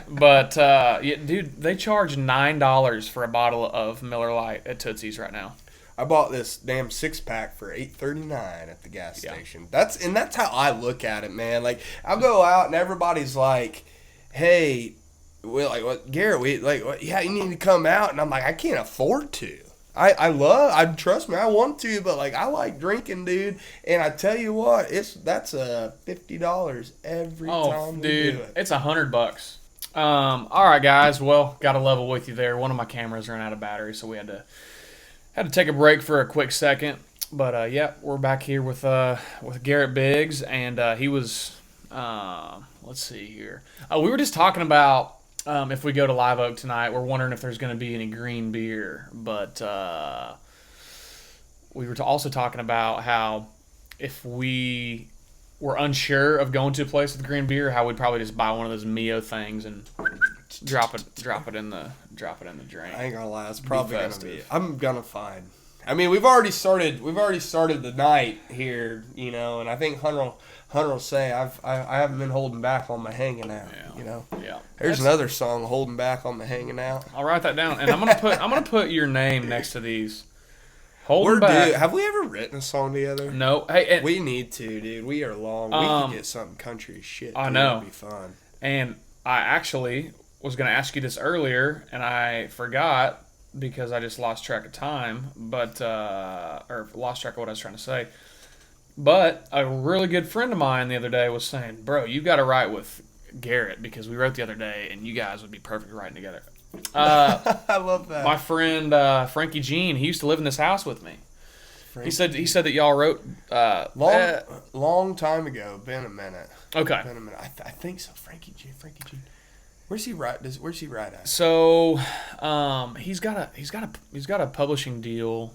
But yeah, dude, they charge $9 for a bottle of Miller Lite at Tootsie's right now. I bought this damn 6-pack for $8.39 at the gas station. That's how I look at it, man. Like, I'll go out and everybody's like, "Hey, we like what, Garrett? We like what, yeah, you need to come out." And I'm like, I can't afford to. Trust me, I want to, but like, I like drinking, dude. And I tell you what, that's $50 every time we dude, do it. It's $100. All right, guys. Well, got to level with you there. One of my cameras ran out of battery, so we had to take a break for a quick second. But yeah, we're back here with Garrett Biggs, and he was let's see here. We were just talking about if we go to Live Oak tonight, we're wondering if there's going to be any green beer. But we were also talking about how if we were unsure of going to a place with green beer, how we'd probably just buy one of those Mio things and drop it in the drain. I ain't gonna lie, it's probably gonna be. I'm gonna find. I mean, we've already started the night here, and I think Hunter will say I haven't been holding back on my hanging out. Yeah. There's another song, "Holding Back on the Hanging Out." I'll write that down, and I'm gonna put your name next to these. Holding back. Have we ever written a song together? No. Hey, we need to, dude. We are long. We can get something country as shit. I know. It'd be fun. And I actually was going to ask you this earlier, and I forgot because I just lost track of time, or lost track of what I was trying to say. But a really good friend of mine the other day was saying, "Bro, you got to write with Garrett because we wrote the other day, and you guys would be perfect writing together." I love that. My friend Frankie Jean, he used to live in this house with me. He said that y'all wrote long time ago. Been a minute. Okay. Been a minute. I think so. Frankie Jean. Where's he write at? So, he's got a publishing deal.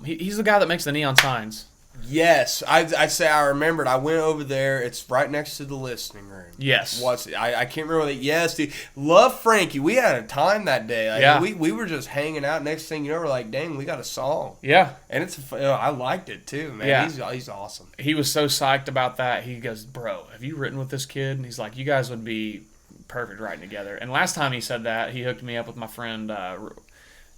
He's the guy that makes the neon signs. Yes, I remembered. I went over there. It's right next to the listening room. Yes. I can't remember that. Yes, dude. Love Frankie. We had a time that day. Like, yeah. We were just hanging out. Next thing you know, we're like, dang, we got a song. Yeah. And I liked it too, man. Yeah. He's awesome. He was so psyched about that. He goes, "Bro, have you written with this kid?" And he's like, "You guys would be perfect writing together." And last time he said that, he hooked me up with my friend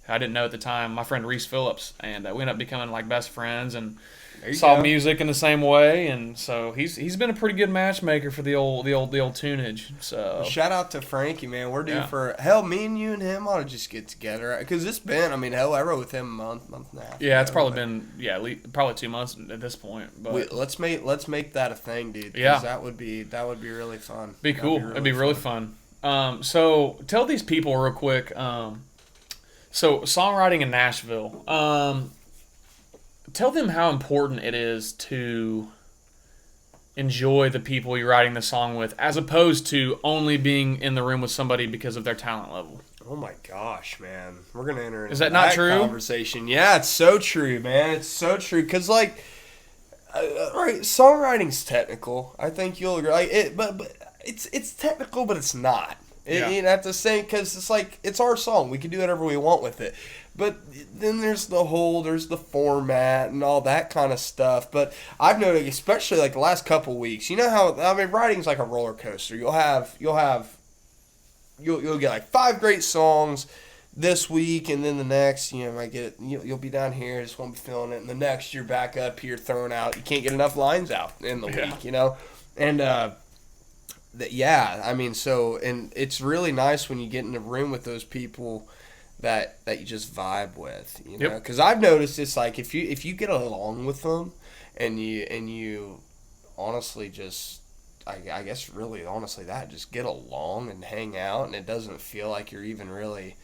I didn't know at the time, my friend Reese Phillips, and we ended up becoming like best friends and you saw go. music in the same way, and so he's been a pretty good matchmaker for the old tunage. So Shout out to Frankie, man. We're due Yeah. for hell. Me and you and him ought to just get together because it's been. I mean, hell, I wrote with him a month and a half. yeah, it's ago, probably but been probably 2 months at this point. But let's make that a thing, dude. 'Cause Yeah. that would be really fun. be That'd cool. It'd be really fun. So tell these people real quick. So songwriting in Nashville. Tell them how important it is to enjoy the people you're writing the song with, as opposed to only being in the room with somebody because of their talent level. Oh my gosh, man, we're gonna enter into Is that not true? conversation. Yeah, it's so true, man. It's so true because like, right, songwriting's technical. I think you'll agree. Like but it's technical, but it's not. Yeah. You have to say because it's like it's our song. We can do whatever we want with it. But then there's the format and all that kind of stuff. But I've noticed, especially like the last couple weeks, you know how I mean, writing's like a roller coaster. You'll get like 5 great songs this week, and then the next, you know, might get you'll be down here, just won't be feeling it, and the next you're back up here throwing out. You can't get enough lines out in the week, you know, and yeah, I mean, so and it's really nice when you get in the room with those people that you just vibe with, you know, because I've noticed it's like if you get along with them, and you honestly just. I guess really honestly that just get along and hang out, and it doesn't feel like you're even really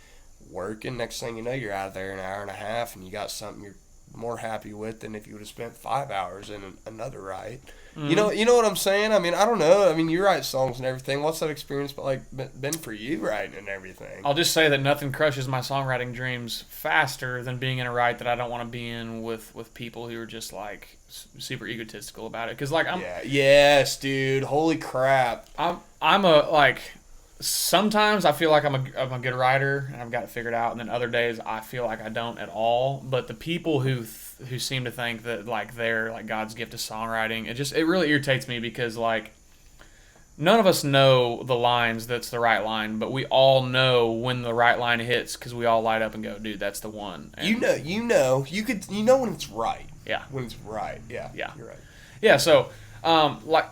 working. Next thing you know, you're out of there an hour and a half and you got something you're more happy with than if you would have spent 5 hours in another write. Mm-hmm. You know what I'm saying? I mean, I don't know. I mean, you write songs and everything. What's that experience been for you writing and everything? I'll just say that nothing crushes my songwriting dreams faster than being in a write that I don't want to be in with people who are just like super egotistical about it. Because like yes, dude. Holy crap. I'm a like. Sometimes I feel like I'm a good writer and I've got it figured out, and then other days I feel like I don't at all. But the people who seem to think that like they're like God's gift to songwriting, it really irritates me because like none of us know the lines that's the right line, but we all know when the right line hits because we all light up and go, dude, that's the one. And you know when it's right. Yeah. When it's right. Yeah. Yeah. You're right. Yeah. So like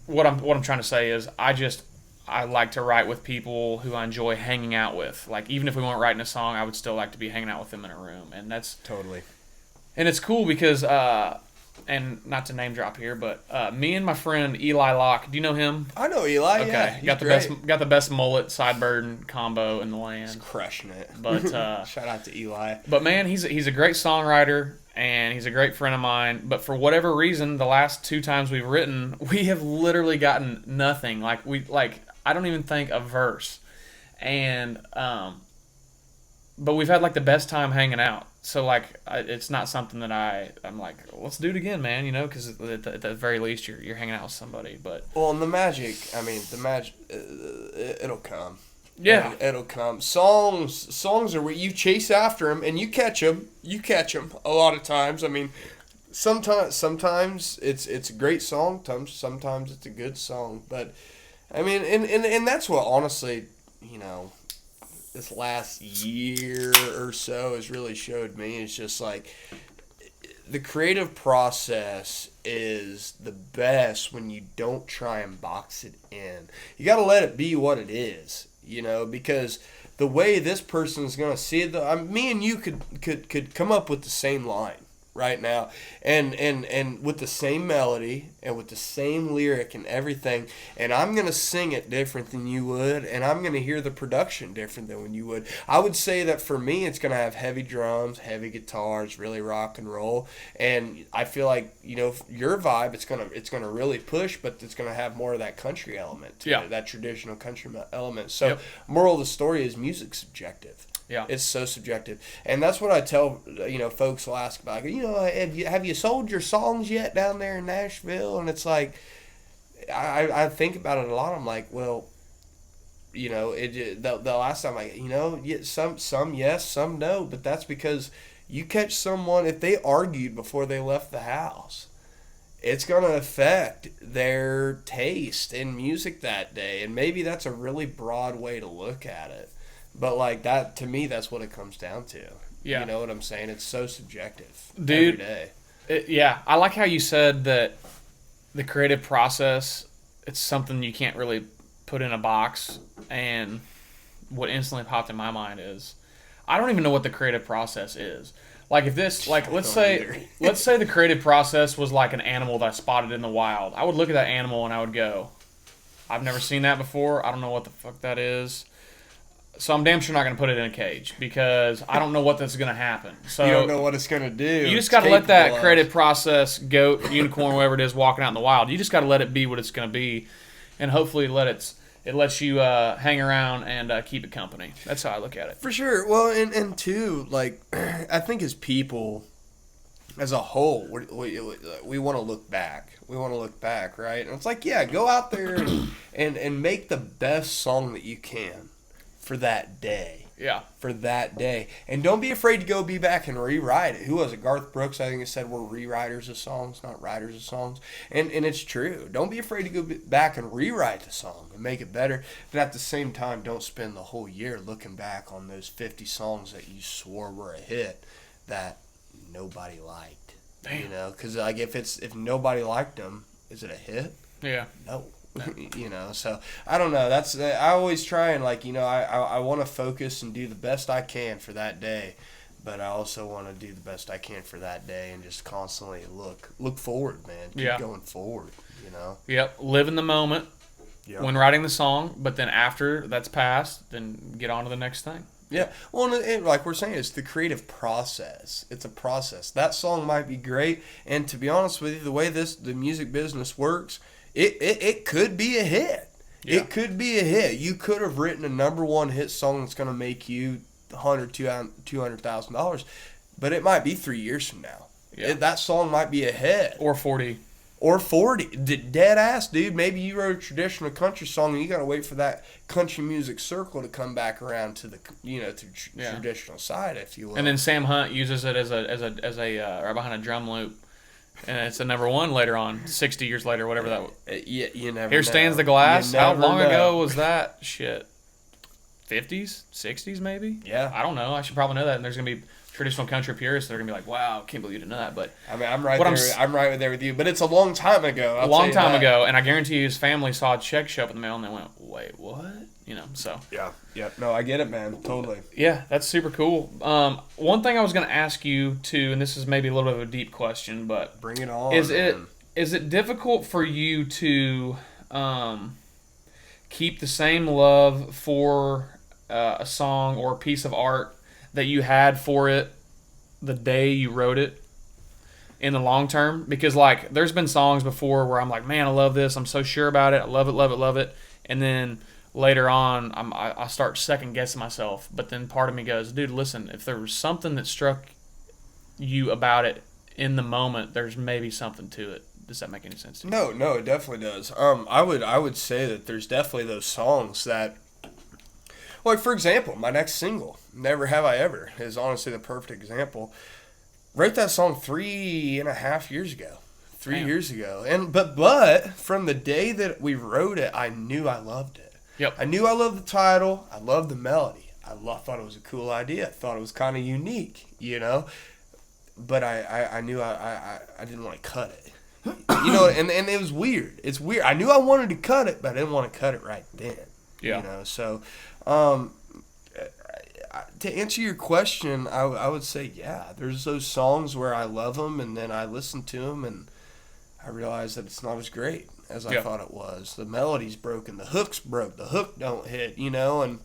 what I'm trying to say is I like to write with people who I enjoy hanging out with. Like, even if we weren't writing a song, I would still like to be hanging out with them in a room. And that's Totally. And it's cool because, and not to name drop here, but me and my friend Eli Locke, do you know him? I know Eli. Okay, Yeah, got the best mullet sideburn combo in the land. He's crushing it. But shout out to Eli. But man, he's a great songwriter and he's a great friend of mine. But for whatever reason, the last 2 times we've written, we have literally gotten nothing. I don't even think a verse, and but we've had like the best time hanging out. So like it's not something that I'm like, let's do it again, man. You know, because at the very least you're hanging out with somebody. But well, and the magic it'll come. Yeah, it'll come. Songs are where you chase after them and you catch them. You catch them a lot of times. I mean, sometimes it's a great song. Sometimes it's a good song, but. I mean, and that's what, honestly, you know, this last year or so has really showed me. It's just like the creative process is the best when you don't try and box it in. You got to let it be what it is, you know, because the way this person's going to see it, me and you could come up with the same line right now and with the same melody and with the same lyric and everything, and I'm gonna sing it different than you would, and I'm gonna hear the production different than when you would. I would say that for me it's gonna have heavy drums, heavy guitars, really rock and roll, and I feel like, you know, your vibe it's gonna really push, but it's gonna have more of that country element to it, that traditional country element. So moral of the story is music's subjective. Yeah, it's so subjective, and that's what I tell, you know, folks will ask about. You know, have you sold your songs yet down there in Nashville? And it's like, I think about it a lot. I'm like, well, you know, the last time some yes, some no, but that's because you catch someone, if they argued before they left the house, it's going to affect their taste in music that day, and maybe that's a really broad way to look at it. But like that, to me, that's what it comes down to. Yeah. You know what I'm saying? It's so subjective. Dude, Every day. Yeah. I like how you said that the creative process, it's something you can't really put in a box. And what instantly popped in my mind is, I don't even know what the creative process is. Like if this, like let's say the creative process was like an animal that I spotted in the wild. I would look at that animal and I would go, I've never seen that before. I don't know what the fuck that is. So I'm damn sure not going to put it in a cage because I don't know what that's going to happen. So you don't know what it's going to do. You just got to let that creative process, goat, unicorn, whatever it is, walking out in the wild. You just got to let it be what it's going to be, and hopefully it lets you hang around and keep it company. That's how I look at it. For sure. Well, and two, like I think as people, as a whole, we want to look back. We want to look back, right? And it's like, yeah, go out there and make the best song that you can for that day. Yeah. For that day. And don't be afraid to go be back and rewrite it. Who was it? Garth Brooks, I think, it said we're rewriters of songs, not writers of songs. And it's true. Don't be afraid to go back and rewrite the song and make it better. But at the same time, don't spend the whole year looking back on those 50 songs that you swore were a hit that nobody liked. Damn. You know, because like if nobody liked them, is it a hit? Yeah. No. You know, so I don't know. That's I always try and like, you know, I want to focus and do the best I can for that day, but I also want to do the best I can for that day and just constantly look forward, man. Keep going forward. You know. Yep. Live in the moment when writing the song, but then after that's passed, then get on to the next thing. Yeah. Well, and like we're saying, it's the creative process. It's a process. That song might be great, and to be honest with you, the way the music business works, it could be a hit. Yeah. It could be a hit. You could have written a number one hit song that's going to make you $200,000, but it might be 3 years from now. Yeah. That song might be a hit. Or 40. Or 40. Dead ass, dude. Maybe you wrote a traditional country song and you got to wait for that country music circle to come back around to the, you know, to traditional side, if you will. And then Sam Hunt uses it as a right behind a drum loop. And it's a number one later on, 60 years later, whatever that was. Yeah, you never Here know. Stands the Glass. How long know. ago was that? Shit. 50s? 60s maybe? Yeah. I don't know. I should probably know that. And there's going to be traditional country purists that are going to be like, wow, can't believe you didn't know that. But I mean, I'm right there with you. But it's a long time ago. A long time ago. And I guarantee you his family saw a check show up in the mail and they went, wait, what? You know, so. Yeah. No, I get it, man. Totally. Yeah, that's super cool. One thing I was going to ask you, too, and this is maybe a little bit of a deep question, but. Bring it on, Is it difficult for you to keep the same love for a song or a piece of art that you had for it the day you wrote it in the long term? Because, like, there's been songs before where I'm like, man, I love this. I'm so sure about it. I love it, love it, love it. And then later on, I start second-guessing myself. But then part of me goes, dude, listen, if there was something that struck you about it in the moment, there's maybe something to it. Does that make any sense to you? No, it definitely does. I would say that there's definitely those songs that, like, for example, my next single, Never Have I Ever, is honestly the perfect example. Wrote that song 3.5 years ago. 3 years ago. But from the day that we wrote it, I knew I loved it. Yep. I knew I loved the title. I loved the melody. I thought it was a cool idea. I thought it was kind of unique, you know? But I knew I didn't want to cut it. You know, and it was weird. It's weird. I knew I wanted to cut it, but I didn't want to cut it right then. Yeah. You know, so to answer your question, I would say, yeah, there's those songs where I love them, and then I listen to them, and I realize that it's not as great as I thought it was. The melody's broken. The hook's broke. The hook don't hit, you know, and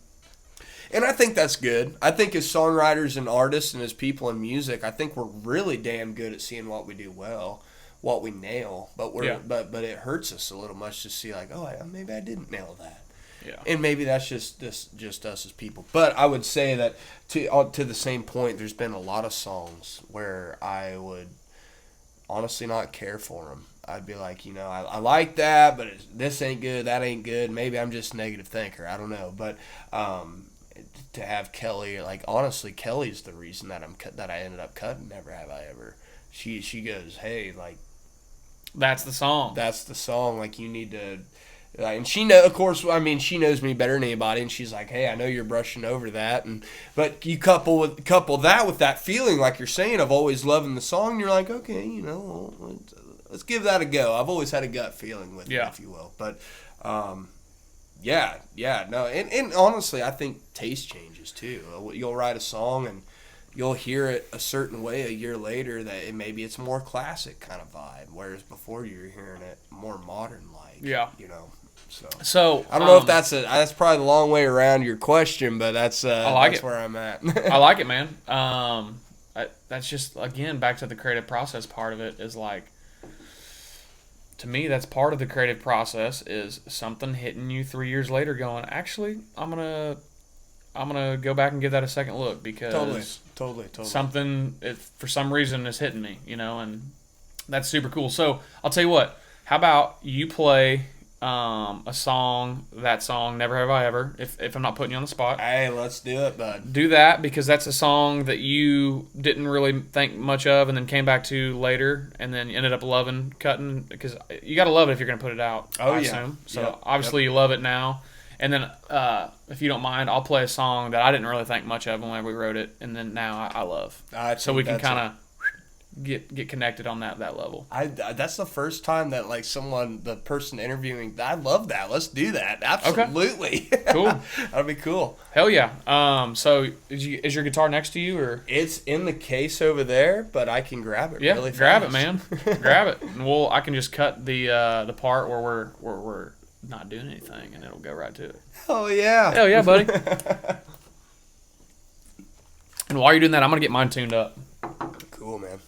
I think that's good. I think as songwriters and artists and as people in music, I think we're really damn good at seeing what we do well, what we nail, but but it hurts us a little much to see like, oh, maybe I didn't nail that. Yeah. And maybe that's just us as people. But I would say that to the same point, there's been a lot of songs where I would honestly not care for them. I'd be like, you know, I like that, but this ain't good, that ain't good. Maybe I'm just a negative thinker. I don't know. But to have Kelly, like, honestly, Kelly's the reason that I ended up cutting Never Have I Ever. She goes, hey, like, that's the song. That's the song. Like, you need to, And she she knows me better than anybody, and she's like, "Hey, I know you're brushing over that," but you couple that with that feeling, like you're saying, of always loving the song. And you're like, okay, let's give that a go. I've always had a gut feeling with it, if you will. But no, and honestly, I think taste changes too. You'll write a song and you'll hear it a certain way a year later that maybe it's more classic kind of vibe, whereas before you were hearing it more modern like. Yeah. So I don't know if that's probably the long way around your question, but that's where I'm at. I like it, man. That's just, again, back to the creative process part of it is like, to me, that's part of the creative process is something hitting you 3 years later going, actually, I'm gonna go back and give that a second look because totally something, for some reason, is hitting me, and that's super cool. So I'll tell you what, how about you play a song, Never Have I Ever, if I'm not putting you on the spot. Hey, let's do it, bud. Do that, because that's a song that you didn't really think much of and then came back to later and then ended up loving cutting, because you got to love it if you're going to put it out, I assume. So obviously you love it now. And then if you don't mind, I'll play a song that I didn't really think much of when we wrote it, and then now I love. So we can kind of get connected on that level. That's the first time that the person interviewing, I love that. Let's do that. Absolutely. Okay. Cool. That'd be cool. Hell yeah. So is your guitar next to you, or? It's in the case over there, but I can grab it really fast. Grab it, man. Grab it. And I can just cut the part where we're not doing anything, and it'll go right to it. Oh yeah. Hell yeah, buddy. And while you're doing that, I'm gonna get mine tuned up. Cool, man.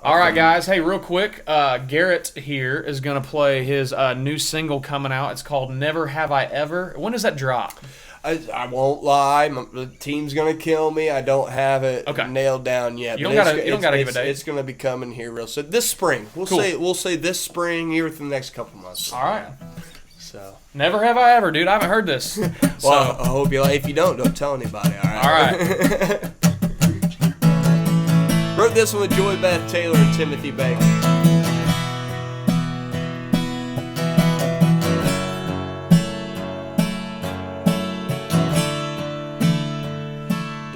All right, guys. Hey, real quick, Garrett here is going to play his new single coming out. It's called Never Have I Ever. When does that drop? I won't lie. The team's going to kill me. I don't have it nailed down yet. You don't got to give a date. It's going to be coming here real soon. This spring. We'll say this spring, here within the next couple months. All right. So Never Have I Ever, dude. I haven't heard this. Well, I hope you like. If you don't tell anybody. All right. All right. Wrote this one with Joy Beth Taylor and Timothy Banks.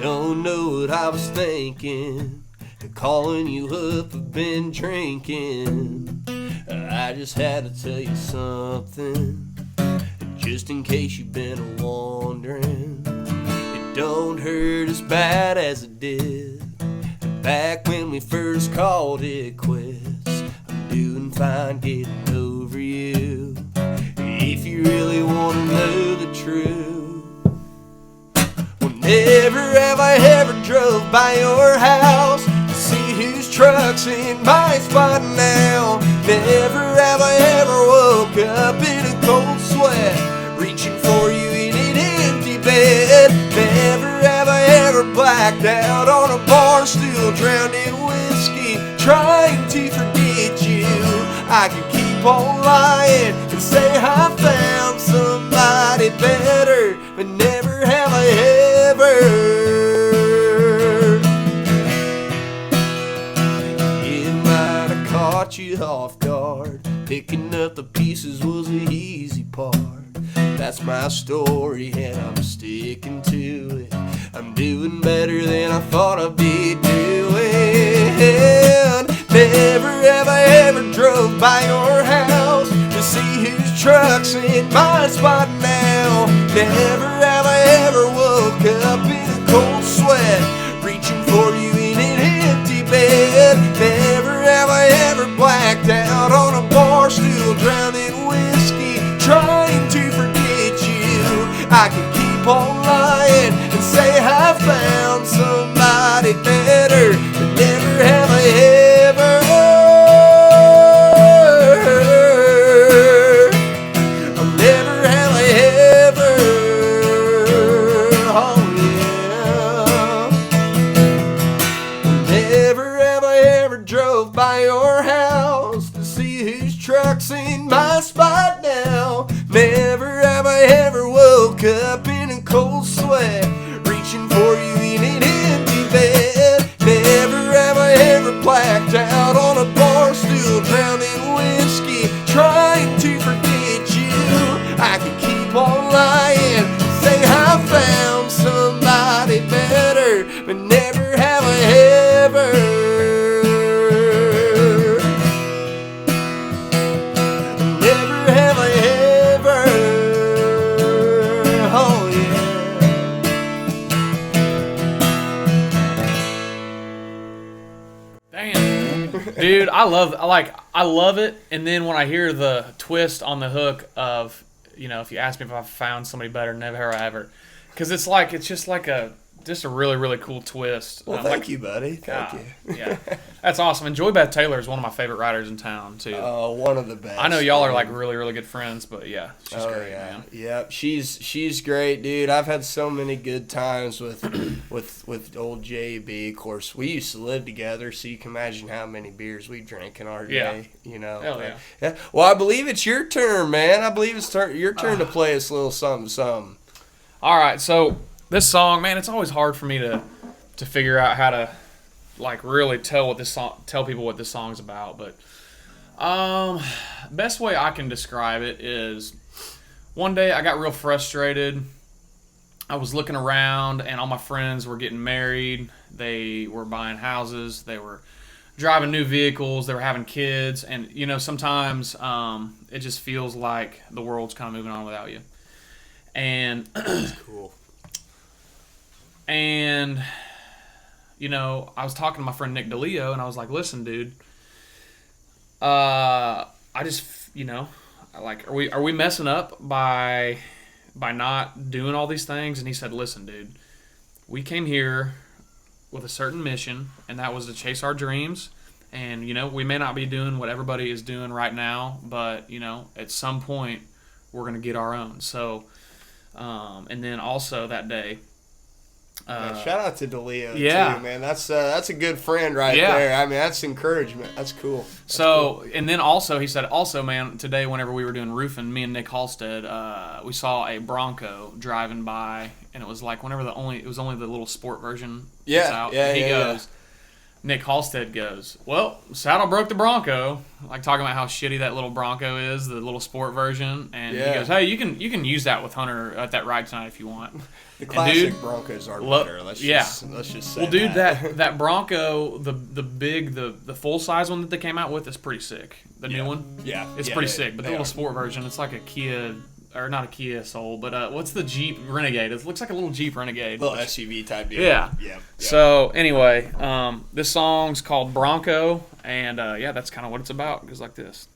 Don't know what I was thinking, calling you up, I've been drinking. I just had to tell you something, just in case you've been wondering. It don't hurt as bad as it did back when we first called it quits. I'm doing fine getting over you. If you really want to know the truth, well, never have I ever drove by your house to see whose truck's in my spot now. Never have I ever woke up in a cold sweat, reaching for you in an empty bed. Never have I ever blacked out on a bar stool, drowned in whiskey, trying to forget you. I could keep on lying and say I found somebody better, but never have I ever. It might have caught you off guard, picking up the pieces was the easy part. That's my story and I'm sticking to it. I'm doing better than I thought I'd be doing. Never have I ever drove by your house to see whose truck's in my spot now. Never have I ever woke up in a cold sweat, reaching for you in an empty bed. Never have I ever blacked out on a bar stool, drowned in whiskey, trying to forget you. I can keep on lying and say I found somebody better, but never have I ever. Never have I ever. Oh yeah. Never have I ever drove by your house to see whose truck's in my spot now. Never have I ever woke up in a cold sweat, reaching for you I love it. And then when I hear the twist on the hook of, if you ask me if I found somebody better, never ever, because it's just a really, really cool twist. Well, thank you, buddy. Thank you. Yeah, that's awesome. And Joy Beth Taylor is one of my favorite writers in town too. Oh, one of the best. I know y'all are like really, really good friends, but yeah, she's great, yeah. man. Yep, she's great, dude. I've had so many good times with old JB. Of course, we used to live together, so you can imagine how many beers we drank in our day. Hell yeah. Yeah. Well, I believe it's your turn, man. I believe it's your turn to play us a little something. All right, so this song, man, it's always hard for me to figure out how to really tell people what this song's about. But best way I can describe it is one day I got real frustrated. I was looking around and all my friends were getting married. They were buying houses. They were driving new vehicles. They were having kids. And, sometimes it just feels like the world's kind of moving on without you. And That's cool. And, I was talking to my friend Nick DeLeo, and I was like, listen, dude, I just, are we messing up by not doing all these things? And he said, listen, dude, we came here with a certain mission, and that was to chase our dreams. And, we may not be doing what everybody is doing right now, but, at some point, we're going to get our own. So, and then also that day, shout out to DeLeo too, man. That's a good friend right there. I mean, that's encouragement. That's cool. Cool. And then also he said, also, man, today whenever we were doing roofing, me and Nick Halstead, we saw a Bronco driving by, and it was like it was only the little sport version. Nick Halstead goes, well, saddle broke the Bronco, talking about how shitty that little Bronco is, the little sport version, and he goes, hey, you can use that with Hunter at that ride tonight if you want. The classic Broncos are better. Let's just say well, dude, that Bronco, the full size one that they came out with is pretty sick. The new one, it's pretty sick. But the little sport version, it's like a Kia. Or not a Kia Soul, but what's the Jeep Renegade? It looks like a little Jeep Renegade. Little SUV type deal. Yeah. So anyway, this song's called Bronco, and that's kind of what it's about. It goes like this.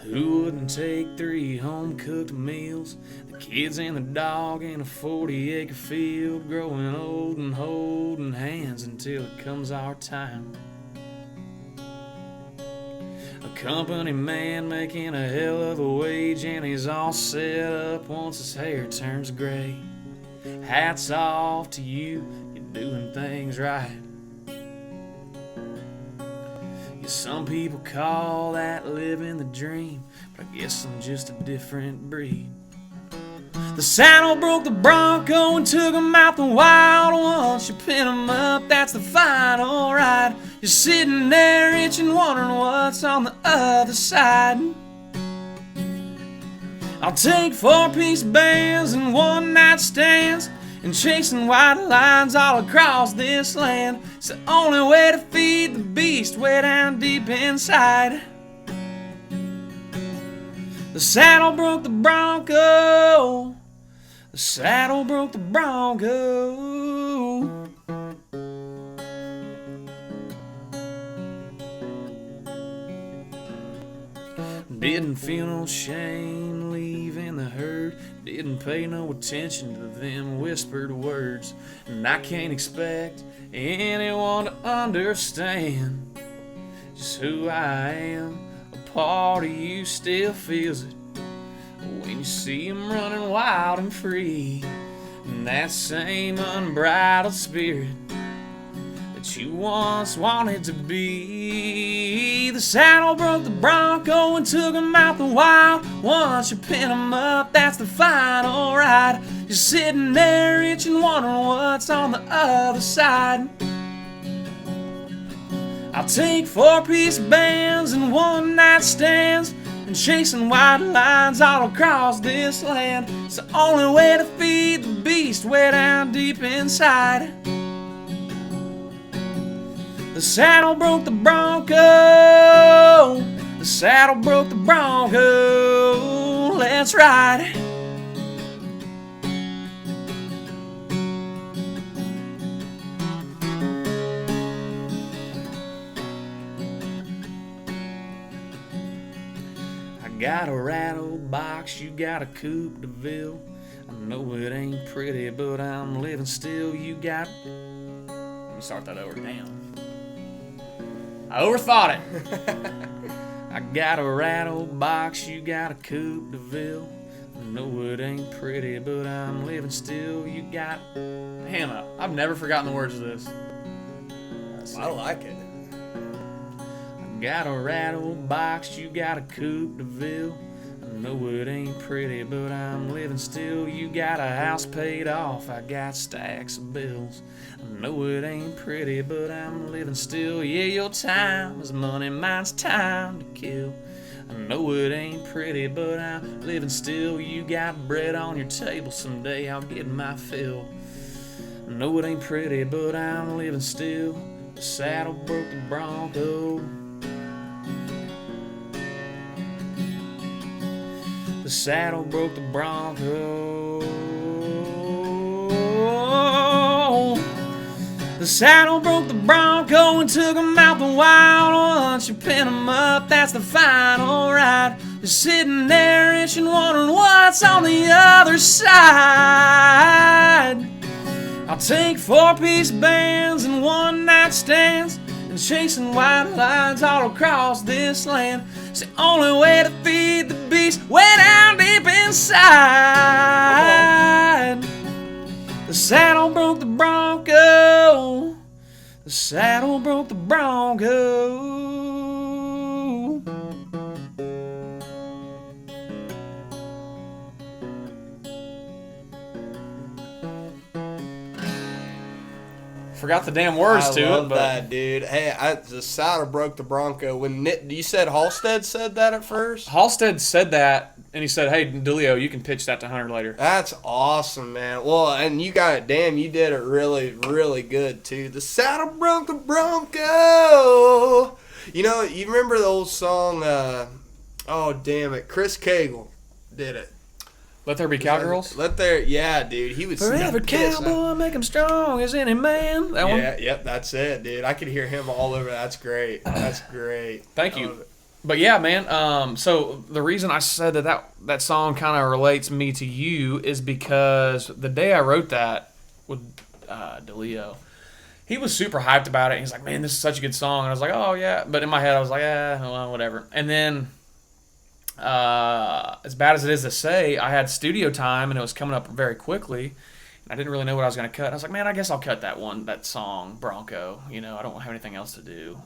Who wouldn't take 3 home-cooked meals, the kids and the dog in a 40-acre field, growing old and holding hands until it comes our time? A company man making a hell of a wage, and he's all set up once his hair turns gray. Hats off to you, you're doing things right. Some people call that living the dream, but I guess I'm just a different breed. The saddle broke the Bronco and took him out the wild. Once you pin him up, that's the final ride. You're sitting there itching, wondering what's on the other side. I'll take 4-piece bands and one-night stands and chasing white lines all across this land. It's the only way to feed the beast way down deep inside. The saddle broke the Bronco. The saddle broke the Bronco. Didn't feel no shame leaving the herd. Didn't pay no attention to them whispered words. And I can't expect anyone to understand just who I am. A part of you still feels it when you see him running wild and free. And that same unbridled spirit that you once wanted to be. The saddle broke the Bronco and took him out the wild. Once you pin him up, that's the final ride. You're sitting there itching, wondering what's on the other side. I'll take 4-piece bands and one-night stands and chasing white lines all across this land. It's the only way to feed the beast way down deep inside. The saddle broke the Bronco. The The saddle broke the bronco. Let's ride. I got a rattle box, you got a coupe de ville. I know it ain't pretty, but I'm living still. You got... Let me start that over. Damn. I overthought it. I got a rattle box, you got a coupe de ville. I know it ain't pretty, but I'm living still. You got... Hannah, I've never forgotten the words of this. I like it. Got a rattle box, you got a coupe de ville. I know it ain't pretty, but I'm living still. You got a house paid off, I got stacks of bills. I know it ain't pretty, but I'm living still. Yeah, your time is money, mine's time to kill. I know it ain't pretty, but I'm living still. You got bread on your table, someday I'll get my fill. I know it ain't pretty, but I'm living still. The saddle broke the bronco. The saddle broke the bronco. The saddle broke the bronco and took him out the wild. Once you pin him up, that's the final ride. Just sitting there itching, wondering what's on the other side. I'll take 4-piece bands and one-night stands and chasing white lines all across this land. It's the only way to feed the beast way down deep inside. The saddle broke the bronco. The saddle broke the bronco. Forgot the damn words to it. I love that, dude. Hey, the saddle broke the bronco. When you said Halstead said that at first? Halstead said that, and he said, hey, DeLeo, you can pitch that to Hunter later. That's awesome, man. Well, and you got it. Damn, you did it really, really good, too. The saddle broke the bronco. You know, you remember the old song, oh, damn it, Chris Cagle did it. Let There Be Cowgirls? Yeah, dude. He would Forever cowboy, make him strong as any man. That one? Yeah, yep, that's it, dude. I could hear him all over. That's great. That's great. Thank you. But yeah, man, so the reason I said that song kind of relates me to you is because the day I wrote that with DeLeo, he was super hyped about it. He's like, man, this is such a good song. And I was like, oh, yeah. But in my head, I was like, well, whatever. And then... as bad as it is to say, I had studio time and it was coming up very quickly. And I didn't really know what I was going to cut. I was like, man, I guess I'll cut that song, Bronco. You know, I don't have anything else to do.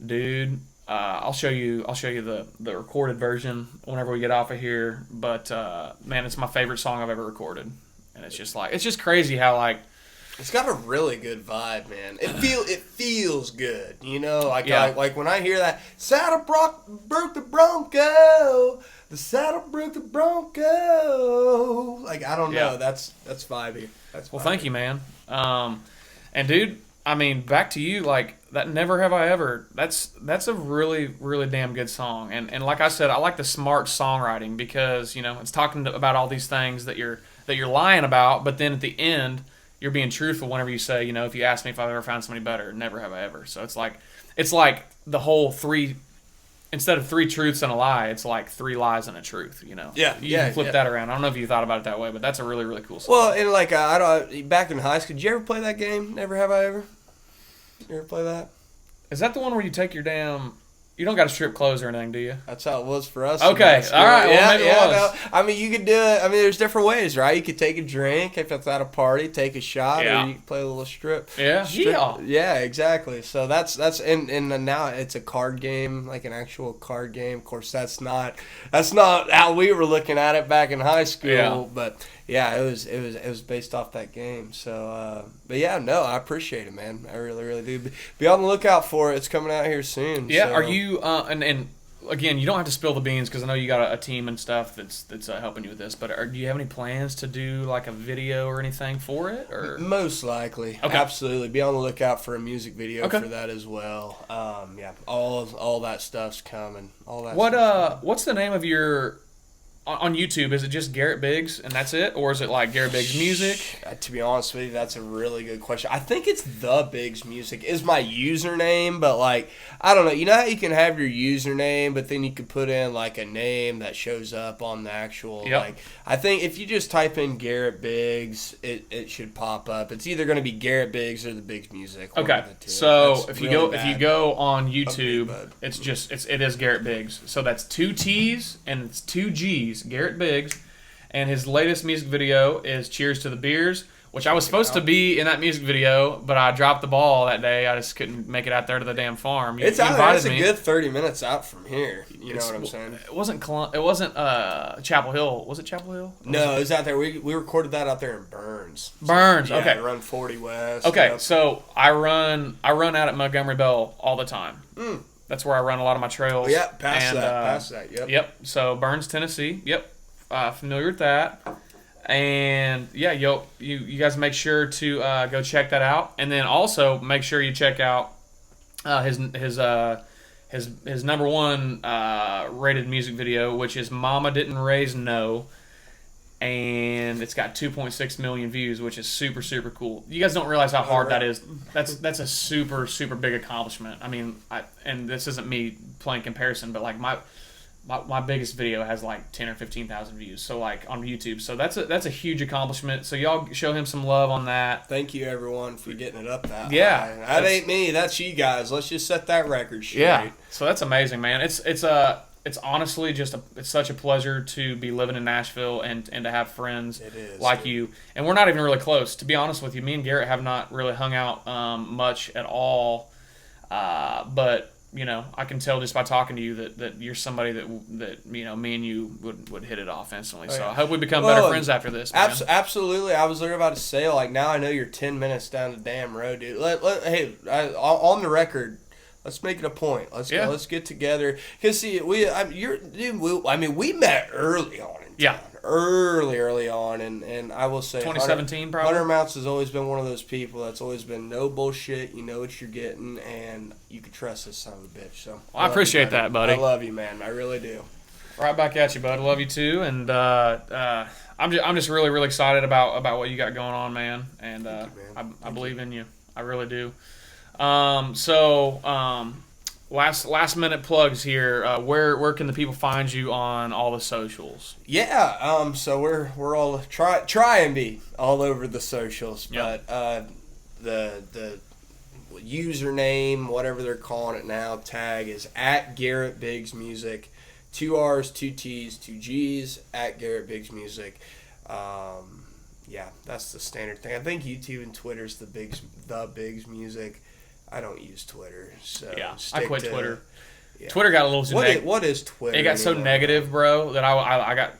Dude, I'll show you the recorded version whenever we get off of here. But man, it's my favorite song I've ever recorded. And it's just crazy how like. It's got a really good vibe, man. It feels good, you know. Like when I hear that saddle broke the bronco, the saddle broke the bronco. Like I don't know, that's vibey. Well, thank you, man. And dude, I mean, back to you. Like that, Never Have I Ever. That's a really really damn good song. And like I said, I like the smart songwriting because you know it's talking about all these things that you're lying about, but then at the end. You're being truthful whenever you say, you know, if you ask me if I've ever found somebody better, never have I ever. So it's like the whole instead of 3 truths and a lie, it's like 3 lies and a truth, you know. Yeah, you can flip that around. I don't know if you thought about it that way, but that's a really, really cool song. Well, and like back in high school, did you ever play that game, Never Have I Ever? You ever play that? Is that the one where you take your damn... You don't got to strip clothes or anything, do you? That's how it was for us. Okay, all right. Well, maybe it was. No. I mean, you could do it. I mean, there's different ways, right? You could take a drink if it's at a party, take a shot, or you can play a little strip. Yeah. Yeah, exactly. So that's and now it's a card game, like an actual card game. Of course, that's not how we were looking at it back in high school. Yeah. But yeah, it was based off that game. So, but yeah, no, I appreciate it, man. I really, really do. Be on the lookout for it. It's coming out here soon. Yeah. So. Are you and again, you don't have to spill the beans because I know you got a team and stuff that's helping you with this. But do you have any plans to do like a video or anything for it? Or Most likely, Okay. absolutely. Be on the lookout for a music video Okay. for that as well. Yeah, all that stuff's coming. All that. what stuff's coming. what's the name of your on YouTube? Is it just Garrett Biggs and that's it, or is it like Garrett Biggs Music? To be honest with you, that's a really good question. I think it's The Biggs Music is my username, but like I don't know. You know how you can have your username, but then you can put in like a name that shows up on the actual. Yep. Like I think if you just type in Garrett Biggs, it should pop up. It's either going to be Garrett Biggs or The Biggs Music. one Okay, of the two. so That's if you really go bad. on YouTube, bud. it is Garrett Biggs. So that's 2 T's and it's 2 G's. Garrett Biggs, and his latest music video is "Cheers to the Beers," which I was supposed to be in that music video, but I dropped the ball that day. I just couldn't make it out there to the damn farm. You It's out there. invited It's a me. good 30 minutes out from here. You know what I'm saying? It wasn't Chapel Hill. Was it Chapel Hill? No, it was out there. We recorded that out there in Burns. Burns. Yeah, Okay. run 40 West. Okay, Yep. so I run out at Montgomery Bell all the time. That's where I run a lot of my trails. Yeah, past And, that. Yep. Yep. So Burns, Tennessee. Yep. Familiar with that. And yeah, you guys make sure to go check that out, and then also make sure you check out his number one rated music video, which is "Mama Didn't Raise No," and it's got 2.6 million views, which is super super cool. You guys don't realize how hard that is. That's a super super big accomplishment. I mean, and this isn't me playing comparison, but like my biggest video has like 10 or 15,000 views. So like on YouTube. So that's a huge accomplishment. So y'all show him some love on that. Thank you, everyone, for getting it up that Yeah. high. That ain't me. That's you guys. Let's just set that record straight. Yeah. So that's amazing, man. It's honestly just it's such a pleasure to be living in Nashville and to have friends It is, like dude. you. And we're not even really close. To be honest with you, me and Garrett have not really hung out much at all. But you know, I can tell just by talking to you that you're somebody that you know, me and you would hit it off instantly. So I hope we become better friends after this, man. Absolutely. I was literally about to say, like, now I know you're 10 minutes down the damn road, dude. On the record, let's make it a point. Let's go. Let's get together. Because, see, we met early on in town. Yeah. Early on, and I will say 2017 probably? Hunter Mounce has always been one of those people that's always been no bullshit. You know what you're getting, and you can trust this son of a bitch. So I appreciate that, buddy. I love you, man. I really do. Right back at you, bud. I love you too, and I'm just really really excited about what you got going on, man. And Thank you, man. I believe in you. I really do. Last minute plugs here. Where can the people find you on all the socials? Yeah, so we're all try and be all over the socials, Yep. but the username, whatever they're calling it now, tag is at Garrett Biggs Music, 2 R's, 2 T's, 2 G's at Garrett Biggs Music. Yeah, that's the standard thing. I think YouTube and Twitter's the Biggs Music. I don't use Twitter, so Yeah, I stick quit to- Twitter. Yeah. Twitter got a little too negative. What is Twitter? It got so anymore? negative, bro, that I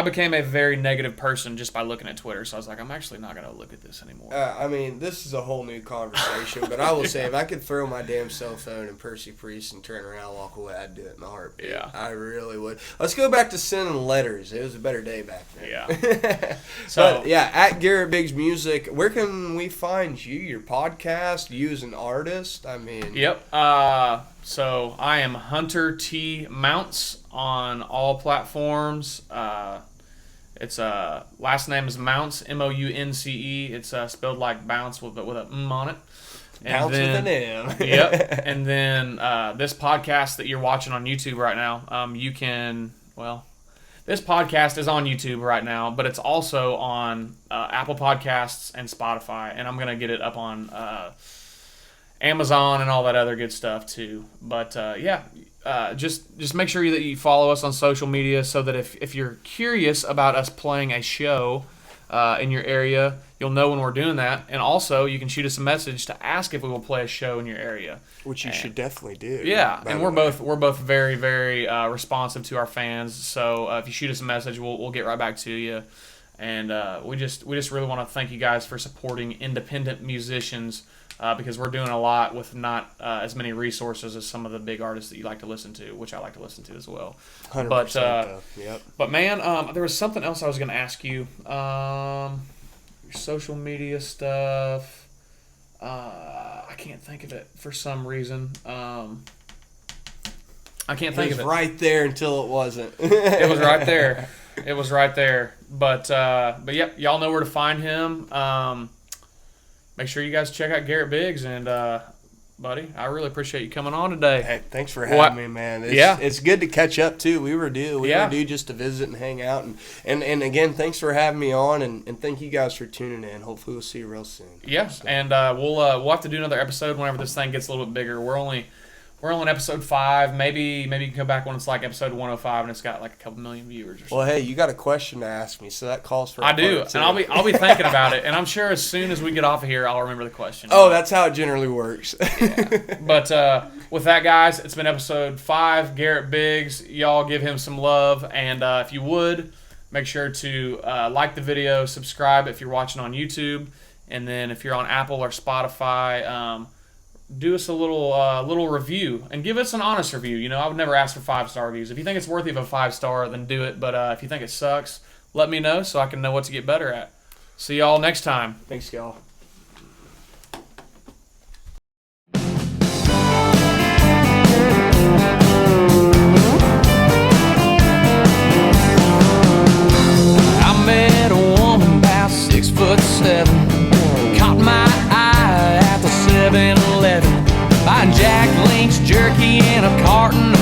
became a very negative person just by looking at Twitter. So I was like, I'm actually not gonna look at this anymore. I mean, this is a whole new conversation, but I will say, if I could throw my damn cell phone in Percy Priest and turn around and walk away, I'd do it in a heartbeat. Yeah. I really would. Let's go back to sending letters. It was a better day back then. Yeah. But, yeah, at Garrett Biggs Music, where can we find you, your podcast, you as an artist? I mean... Yep. So I am Hunter T. Mounce on all platforms. It's last name is Mounce, Mounce. It's spelled like bounce with a on it. Bounce with an M. Yep. And then this podcast that you're watching on YouTube right now, this podcast is on YouTube right now, but it's also on Apple Podcasts and Spotify, and I'm gonna get it up on Amazon and all that other good stuff too. But just make sure that you follow us on social media so that if you're curious about us playing a show in your area, you'll know when we're doing that. And also, you can shoot us a message to ask if we will play a show in your area. Which you should definitely do. Yeah, by and the we're both very very responsive to our fans. So if you shoot us a message, we'll get right back to you. And we just really want to thank you guys for supporting independent musicians, because we're doing a lot with not as many resources as some of the big artists that you like to listen to, which I like to listen to as well. 100%. Yep. But man, there was something else I was going to ask you. Your social media stuff. I can't think of it for some reason. I can't think of it. It was right there until it wasn't. It was right there. It was right there. But yep, y'all know where to find him. Make sure you guys check out Garrett Biggs. And, buddy, I really appreciate you coming on today. Hey, thanks for having me, man. It's good to catch up, too. We were due just to visit and hang out. And again, thanks for having me on. And thank you guys for tuning in. Hopefully we'll see you real soon. Yeah, so. And we'll have to do another episode whenever this thing gets a little bit bigger. We're only on episode 5. Maybe you can come back when it's like episode 105 and it's got like a couple million viewers or something. Well, hey, you got a question to ask me, so that calls for. I do, and I'll be thinking about it, and I'm sure as soon as we get off of here, I'll remember the question. Oh, that's how it generally works. Yeah. But with that, guys, it's been episode 5. Garrett Biggs, y'all give him some love, and if you would, make sure to like the video, subscribe if you're watching on YouTube, and then if you're on Apple or Spotify. Do us a little review and give us an honest review. You know, I would never ask for 5-star reviews. If you think it's worthy of a 5-star, then do it. But if you think it sucks, let me know so I can know what to get better at. See y'all next time. Thanks, y'all. I met a woman about 6'7", caught my eye at the 7-Eleven, buying Jack Link's jerky and a carton